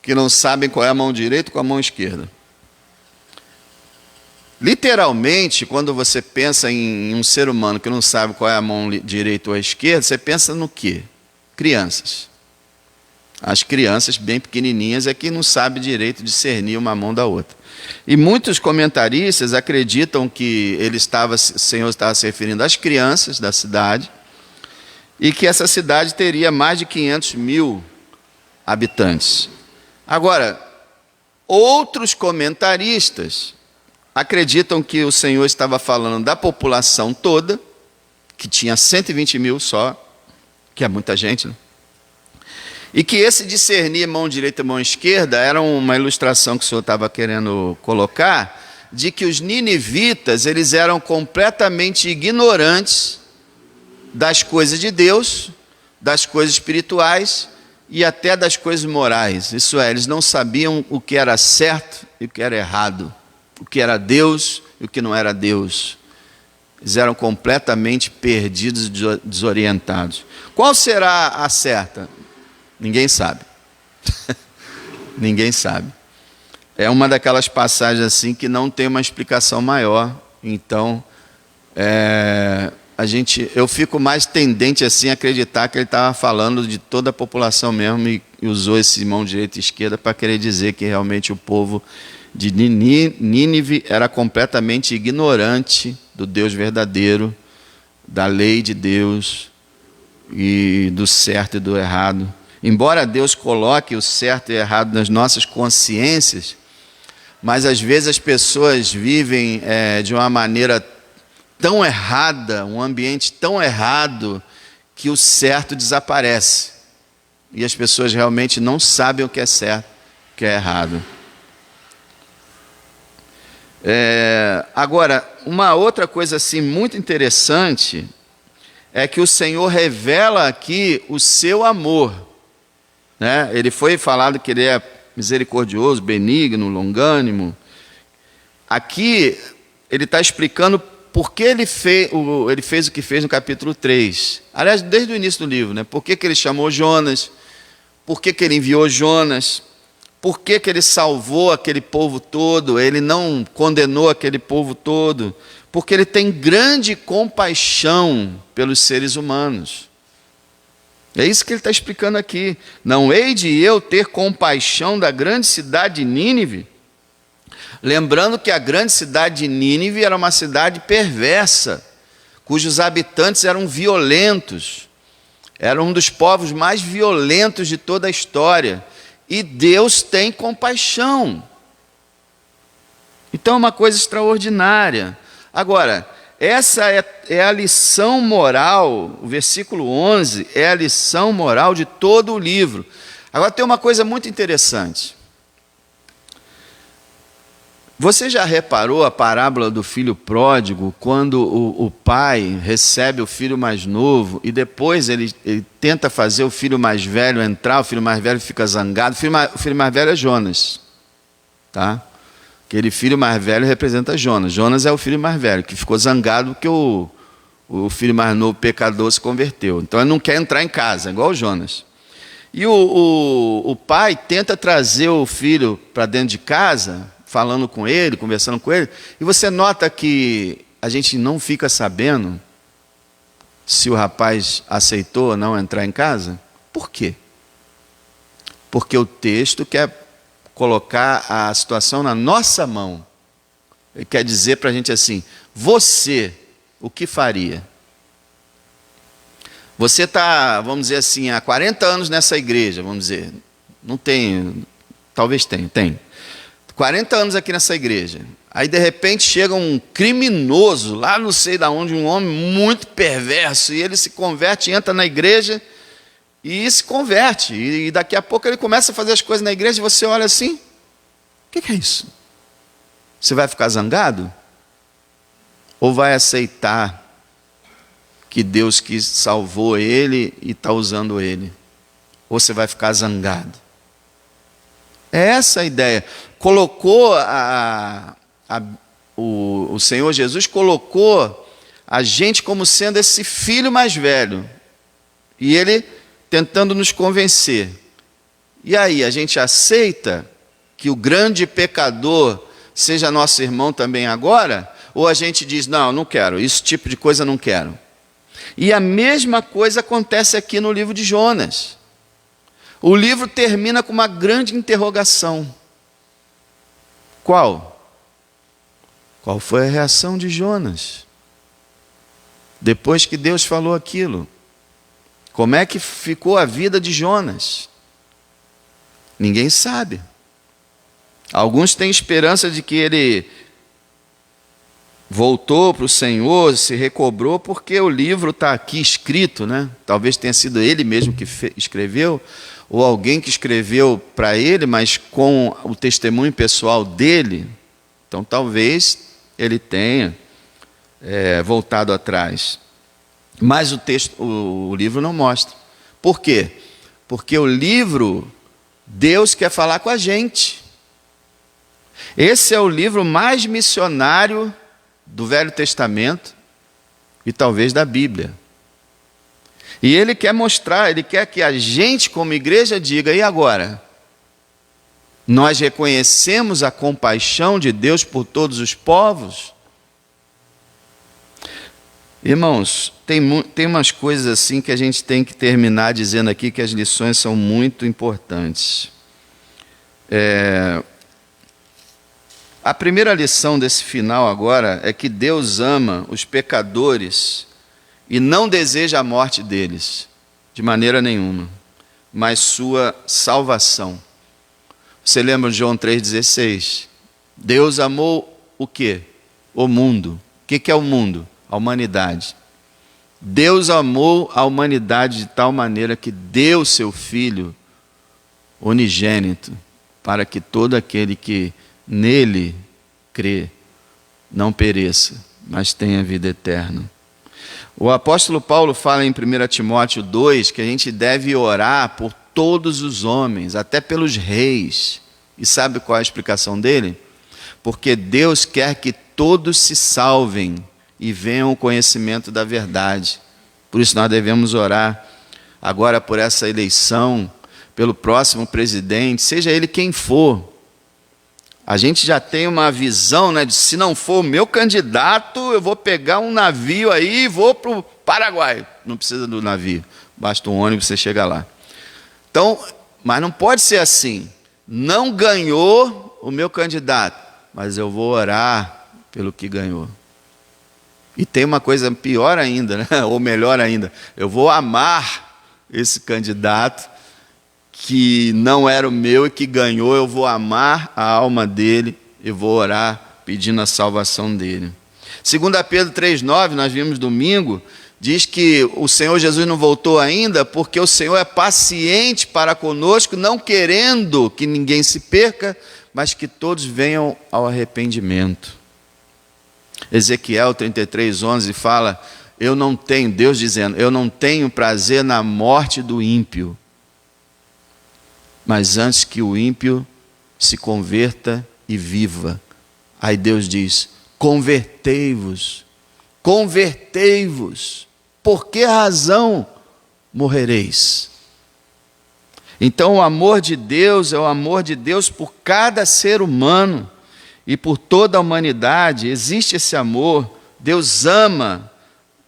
que não sabem qual é a mão direita com a mão esquerda. Literalmente, quando você pensa em um ser humano que não sabe qual é a mão direita ou a esquerda, você pensa no quê? Crianças. As crianças bem pequenininhas é que não sabem direito discernir uma mão da outra. E muitos comentaristas acreditam que o Senhor estava se referindo às crianças da cidade, e que essa cidade teria mais de 500 mil habitantes. Agora, outros comentaristas acreditam que o Senhor estava falando da população toda, que tinha 120 mil só, que é muita gente, né? E que esse discernir mão direita e mão esquerda era uma ilustração que o Senhor estava querendo colocar, de que os ninivitas, eles eram completamente ignorantes das coisas de Deus, das coisas espirituais e até das coisas morais. Isso é, eles não sabiam o que era certo e o que era errado, o que era Deus e o que não era Deus. Eles eram completamente perdidos e desorientados. Qual será a certa? Ninguém sabe. Ninguém sabe. É uma daquelas passagens assim que não tem uma explicação maior. Então, eu fico mais tendente assim a acreditar que ele estava falando de toda a população mesmo e usou esse mão direita e esquerda para querer dizer que realmente o povo de Nínive era completamente ignorante do Deus verdadeiro, da lei de Deus e do certo e do errado. Embora Deus coloque o certo e o errado nas nossas consciências, mas às vezes as pessoas vivem de uma maneira tão errada, um ambiente tão errado, que o certo desaparece. E as pessoas realmente não sabem o que é certo, o que é errado. Agora, uma outra coisa assim muito interessante é que o Senhor revela aqui o seu amor. Né? Ele foi falado que ele é misericordioso, benigno, longânimo. Aqui ele está explicando por que ele fez o que fez no capítulo 3. Aliás, desde o início do livro, né? Por que ele chamou Jonas? Por que ele enviou Jonas? Por que ele salvou aquele povo todo? Ele não condenou aquele povo todo? Porque ele tem grande compaixão pelos seres humanos. É isso que ele está explicando aqui. Não hei de eu ter compaixão da grande cidade de Nínive? Lembrando que a grande cidade de Nínive era uma cidade perversa, cujos habitantes eram violentos, Era um dos povos mais violentos de toda a história. E Deus tem compaixão. Então é uma coisa extraordinária. Agora, essa é a lição moral, o versículo 11 é a lição moral de todo o livro. Agora tem uma coisa muito interessante. Você já reparou a parábola do filho pródigo, quando o pai recebe o filho mais novo e depois ele tenta fazer o filho mais velho entrar, o filho mais velho fica zangado. O filho mais velho é Jonas, tá? Aquele filho mais velho representa Jonas. Jonas é o filho mais velho, que ficou zangado porque o filho mais novo, pecador, se converteu. Então ele não quer entrar em casa, igual o Jonas. E o pai tenta trazer o filho para dentro de casa, falando com ele, conversando com ele, e você nota que a gente não fica sabendo se o rapaz aceitou ou não entrar em casa. Por quê? Porque o texto quer colocar a situação na nossa mão. Ele quer dizer para a gente assim: você, o que faria? Você está, vamos dizer assim, há 40 anos nessa igreja, vamos dizer. Não tem, talvez tenha, tem. 40 anos aqui nessa igreja. Aí, de repente, chega um criminoso, lá não sei de onde, um homem muito perverso, e ele se converte, entra na igreja e se converte. E daqui a pouco ele começa a fazer as coisas na igreja e você olha assim: o que é isso? Você vai ficar zangado? Ou vai aceitar que Deus que salvou ele e está usando ele? Ou você vai ficar zangado? É essa a ideia. Colocou o Senhor Jesus colocou a gente como sendo esse filho mais velho. E ele tentando nos convencer. E aí, a gente aceita que o grande pecador seja nosso irmão também agora? Ou a gente diz: não, não quero, esse tipo de coisa não quero? E a mesma coisa acontece aqui no livro de Jonas. O livro termina com uma grande interrogação. Qual? Qual foi a reação de Jonas? Depois que Deus falou aquilo. Como é que ficou a vida de Jonas? Ninguém sabe. Alguns têm esperança de que ele voltou para o Senhor, se recobrou, porque o livro está aqui escrito, né? Talvez tenha sido ele mesmo que escreveu, ou alguém que escreveu para ele, mas com o testemunho pessoal dele. Então talvez ele tenha voltado atrás. Mas o livro não mostra. Por quê? Porque o livro, Deus quer falar com a gente. Esse é o livro mais missionário do Velho Testamento e talvez da Bíblia. E ele quer mostrar, ele quer que a gente como igreja diga: e agora? Nós reconhecemos a compaixão de Deus por todos os povos? Irmãos, tem umas coisas assim que a gente tem que terminar dizendo aqui, que as lições são muito importantes. A primeira lição desse final agora é que Deus ama os pecadores e não deseja a morte deles, de maneira nenhuma, mas sua salvação. Você lembra de João 3,16? Deus amou o quê? O mundo. O que é o mundo? A humanidade. Deus amou a humanidade de tal maneira que deu seu Filho unigênito, para que todo aquele que nele crê não pereça, mas tenha vida eterna. O apóstolo Paulo fala em 1 Timóteo 2 que a gente deve orar por todos os homens, até pelos reis. E sabe qual é a explicação dele? Porque Deus quer que todos se salvem e venham ao conhecimento da verdade. Por isso nós devemos orar agora por essa eleição, pelo próximo presidente, seja ele quem for. A gente já tem uma visão, né, de se não for o meu candidato, eu vou pegar um navio aí e vou para o Paraguai. Não precisa do navio, basta um ônibus, você chega lá. Então, mas não pode ser assim. Não ganhou o meu candidato, mas eu vou orar pelo que ganhou. E tem uma coisa pior ainda, né? Ou melhor ainda, eu vou amar esse candidato que não era o meu e que ganhou, eu vou amar a alma dele e vou orar pedindo a salvação dele. 2 Pedro 3,9, nós vimos domingo, diz que o Senhor Jesus não voltou ainda porque o Senhor é paciente para conosco, não querendo que ninguém se perca, mas que todos venham ao arrependimento. Ezequiel 33,11 fala, Deus dizendo, eu não tenho prazer na morte do ímpio, mas antes que o ímpio se converta e viva. Aí Deus diz, convertei-vos, por que razão morrereis? Então o amor de Deus é o amor de Deus por cada ser humano e por toda a humanidade. Existe esse amor. Deus ama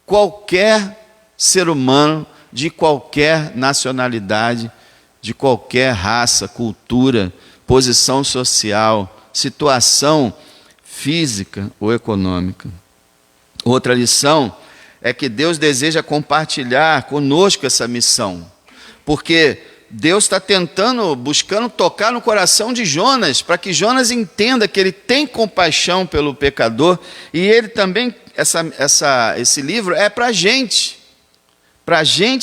qualquer ser humano de qualquer nacionalidade, de qualquer raça, cultura, posição social, situação física ou econômica. Outra lição é que Deus deseja compartilhar conosco essa missão, porque Deus está buscando tocar no coração de Jonas, para que Jonas entenda que ele tem compaixão pelo pecador, e ele também, esse livro é para a gente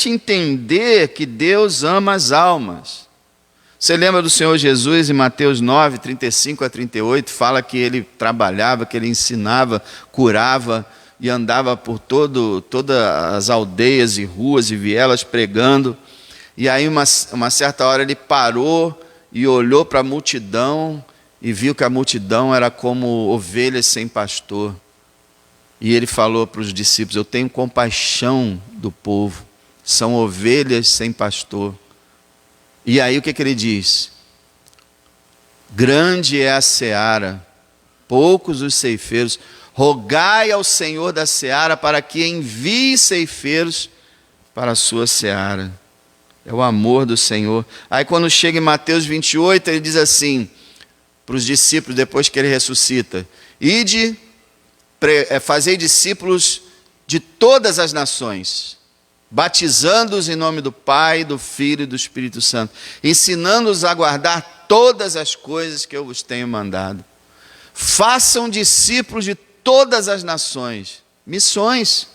entender que Deus ama as almas. Você lembra do Senhor Jesus em Mateus 9, 35 a 38, fala que ele trabalhava, que ele ensinava, curava e andava por todas as aldeias e ruas e vielas pregando. E aí uma certa hora ele parou e olhou para a multidão e viu que a multidão era como ovelhas sem pastor. E ele falou para os discípulos, eu tenho compaixão do povo, são ovelhas sem pastor. E aí o que ele diz? Grande é a seara, poucos os ceifeiros, rogai ao Senhor da seara para que envie ceifeiros para a sua seara. É o amor do Senhor. Aí quando chega em Mateus 28, ele diz assim, para os discípulos, depois que ele ressuscita, ide, fazei discípulos de todas as nações, batizando-os em nome do Pai, do Filho e do Espírito Santo, ensinando-os a guardar todas as coisas que eu vos tenho mandado. Façam discípulos de todas as nações, missões.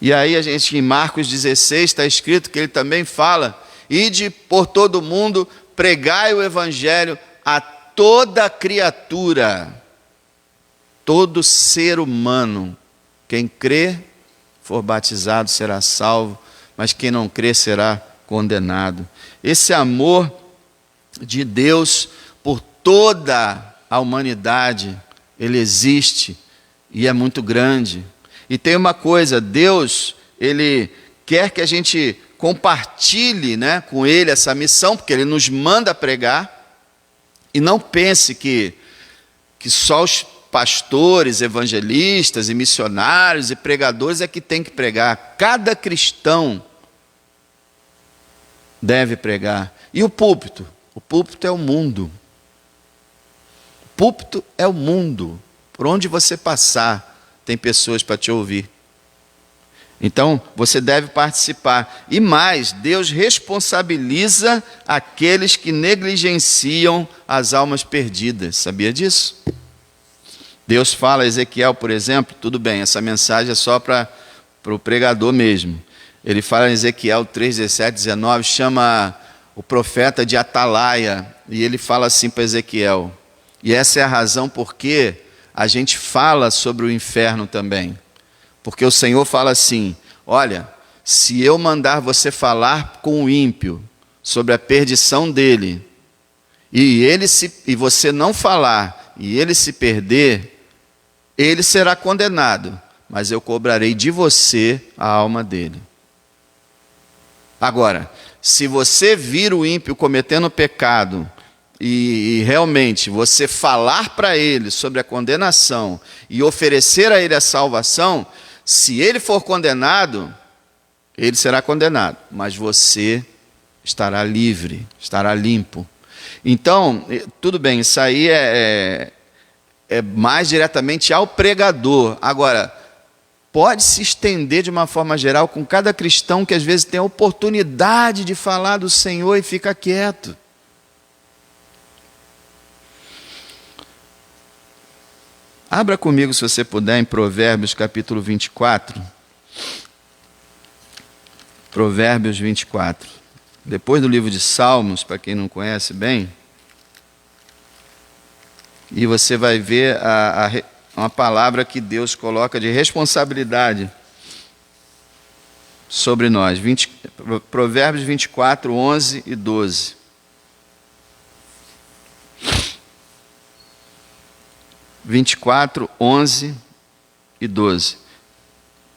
E aí em Marcos 16 está escrito que ele também fala, ide por todo o mundo, pregai o evangelho a toda criatura, todo ser humano. Quem crê, for batizado, será salvo, mas quem não crê será condenado. Esse amor de Deus por toda a humanidade, ele existe e é muito grande. E tem uma coisa, Deus, ele quer que a gente compartilhe, com ele essa missão, porque ele nos manda pregar, e não pense que só os pastores, evangelistas e missionários e pregadores é que tem que pregar. Cada cristão deve pregar. E o púlpito? O púlpito é o mundo. O púlpito é o mundo. Por onde você passar, tem pessoas para te ouvir. Então, você deve participar. E mais, Deus responsabiliza aqueles que negligenciam as almas perdidas. Sabia disso? Deus fala a Ezequiel, por exemplo, tudo bem, essa mensagem é só para o pregador mesmo. Ele fala em Ezequiel 3, 17, 19, chama o profeta de atalaia, e ele fala assim para Ezequiel, e essa é a razão porque a gente fala sobre o inferno também. Porque o Senhor fala assim, olha, se eu mandar você falar com o ímpio sobre a perdição dele, e você não falar, e ele se perder, ele será condenado, mas eu cobrarei de você a alma dele. Agora, se você vir o ímpio cometendo pecado, e realmente você falar para ele sobre a condenação e oferecer a ele a salvação, se ele for condenado, ele será condenado, mas você estará livre, estará limpo. Então, tudo bem, isso aí é mais diretamente ao pregador. Agora, pode se estender de uma forma geral com cada cristão que às vezes tem a oportunidade de falar do Senhor e fica quieto. Abra comigo, se você puder, em Provérbios capítulo 24. Provérbios 24. Depois do livro de Salmos, para quem não conhece bem. E você vai ver uma palavra que Deus coloca de responsabilidade sobre nós. Provérbios 24, 11 e 12. (24, 11 e 12).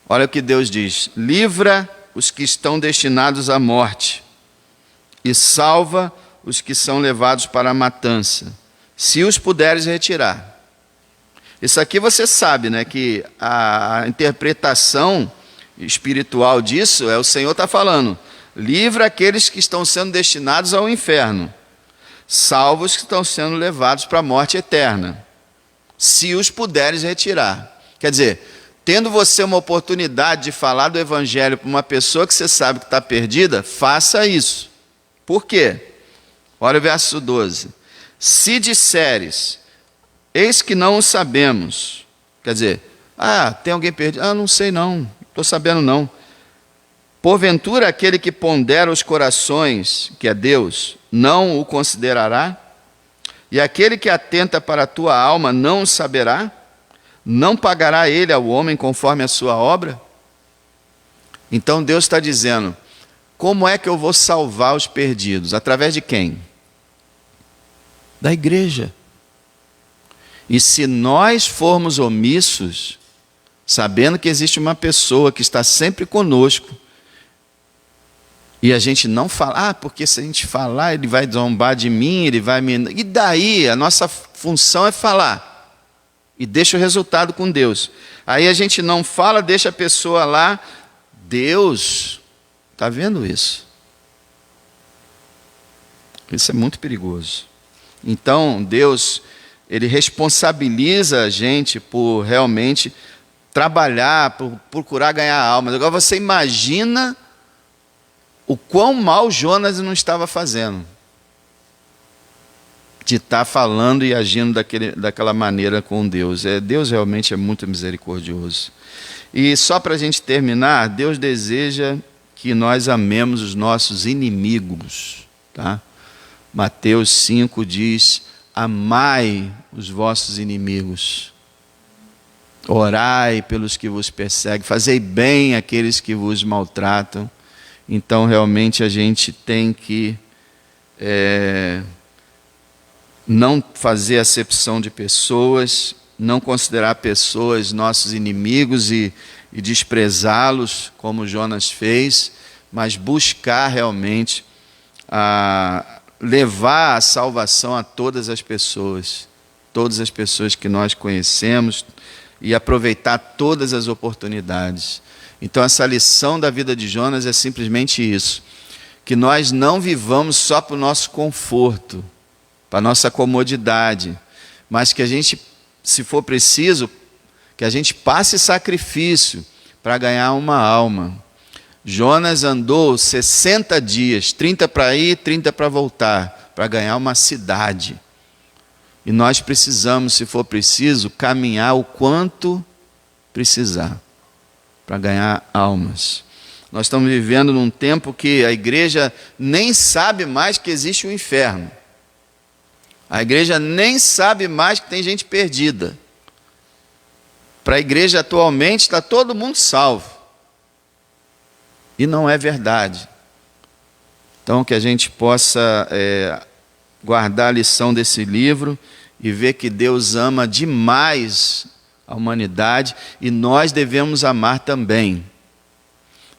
Olha o que Deus diz: livra os que estão destinados à morte e salva os que são levados para a matança, se os puderes retirar. Isso aqui você sabe, né, que a interpretação espiritual disso é o Senhor está falando: livra aqueles que estão sendo destinados ao inferno, salva os que estão sendo levados para a morte eterna, se os puderes retirar. Quer dizer, tendo você uma oportunidade de falar do Evangelho para uma pessoa que você sabe que está perdida, faça isso. Por quê? Olha o verso 12. Se disseres, eis que não o sabemos. Quer dizer, tem alguém perdido? Não sei não, estou sabendo não. Porventura aquele que pondera os corações, que é Deus, não o considerará? E aquele que atenta para a tua alma não o saberá? Não pagará ele ao homem conforme a sua obra? Então Deus está dizendo: como é que eu vou salvar os perdidos? Através de quem? Da igreja. E se nós formos omissos, sabendo que existe uma pessoa que está sempre conosco, e a gente não fala, porque se a gente falar, ele vai zombar de mim, ele vai me... E daí, a nossa função é falar. E deixa o resultado com Deus. Aí a gente não fala, deixa a pessoa lá. Deus está vendo isso. Isso é muito perigoso. Então, Deus, Ele responsabiliza a gente por realmente trabalhar, por procurar ganhar almas. Agora você imagina o quão mal Jonas não estava fazendo, de estar falando e agindo daquela maneira com Deus. Deus realmente é muito misericordioso. E só para a gente terminar, Deus deseja que nós amemos os nossos inimigos. Tá? Mateus 5 diz: amai os vossos inimigos, orai pelos que vos perseguem, fazei bem àqueles que vos maltratam. Então, realmente, a gente tem que não fazer acepção de pessoas, não considerar pessoas nossos inimigos e desprezá-los, como Jonas fez, mas buscar realmente levar a salvação a todas as pessoas que nós conhecemos, e aproveitar todas as oportunidades. Então, essa lição da vida de Jonas é simplesmente isso: que nós não vivamos só para o nosso conforto, para a nossa comodidade, mas que a gente, se for preciso, que a gente passe sacrifício para ganhar uma alma. Jonas andou 60 dias, 30 para ir, 30 para voltar, para ganhar uma cidade. E nós precisamos, se for preciso, caminhar o quanto precisar para ganhar almas. Nós estamos vivendo num tempo que a igreja nem sabe mais que existe um inferno. A igreja nem sabe mais que tem gente perdida. Para a igreja atualmente está todo mundo salvo. E não é verdade. Então, que a gente possa guardar a lição desse livro e ver que Deus ama demais a humanidade, e nós devemos amar também.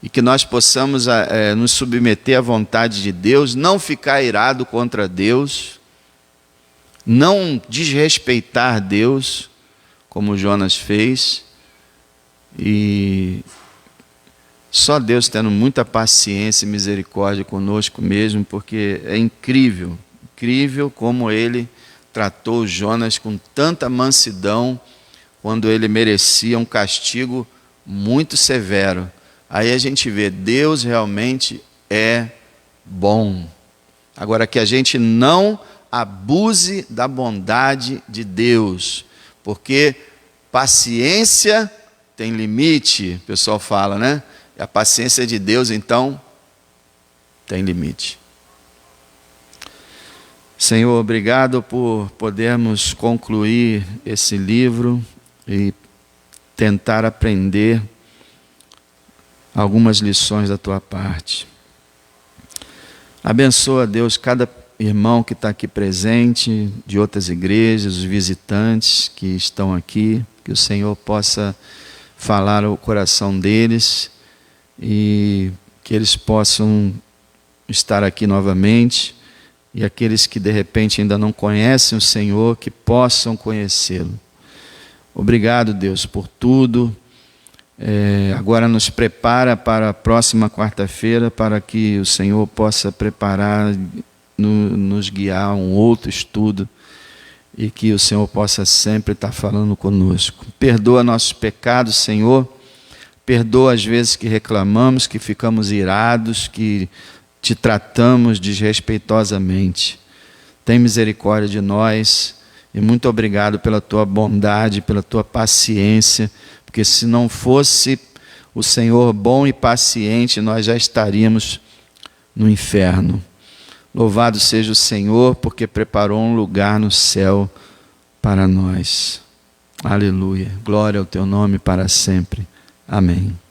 E que nós possamos nos submeter à vontade de Deus, não ficar irado contra Deus, não desrespeitar Deus, como Jonas fez, e só Deus tendo muita paciência e misericórdia conosco mesmo, porque é incrível, incrível como Ele tratou Jonas com tanta mansidão, quando ele merecia um castigo muito severo. Aí a gente vê, Deus realmente é bom. Agora, que a gente não abuse da bondade de Deus, porque paciência tem limite, o pessoal fala, né? A paciência de Deus, então, tem limite. Senhor, obrigado por podermos concluir esse livro e tentar aprender algumas lições da tua parte. Abençoa, Deus, cada irmão que está aqui presente, de outras igrejas, os visitantes que estão aqui, que o Senhor possa falar ao coração deles e que eles possam estar aqui novamente, e aqueles que de repente ainda não conhecem o Senhor, que possam conhecê-lo. Obrigado, Deus, por tudo. Agora nos prepara para a próxima quarta-feira, para que o Senhor possa preparar, nos guiar a um outro estudo, e que o Senhor possa sempre estar falando conosco. Perdoa nossos pecados, Senhor. Perdoa as vezes que reclamamos, que ficamos irados, que te tratamos desrespeitosamente. Tem misericórdia de nós e muito obrigado pela tua bondade, pela tua paciência, porque se não fosse o Senhor bom e paciente, nós já estaríamos no inferno. Louvado seja o Senhor, porque preparou um lugar no céu para nós. Aleluia. Glória ao teu nome para sempre. Amém.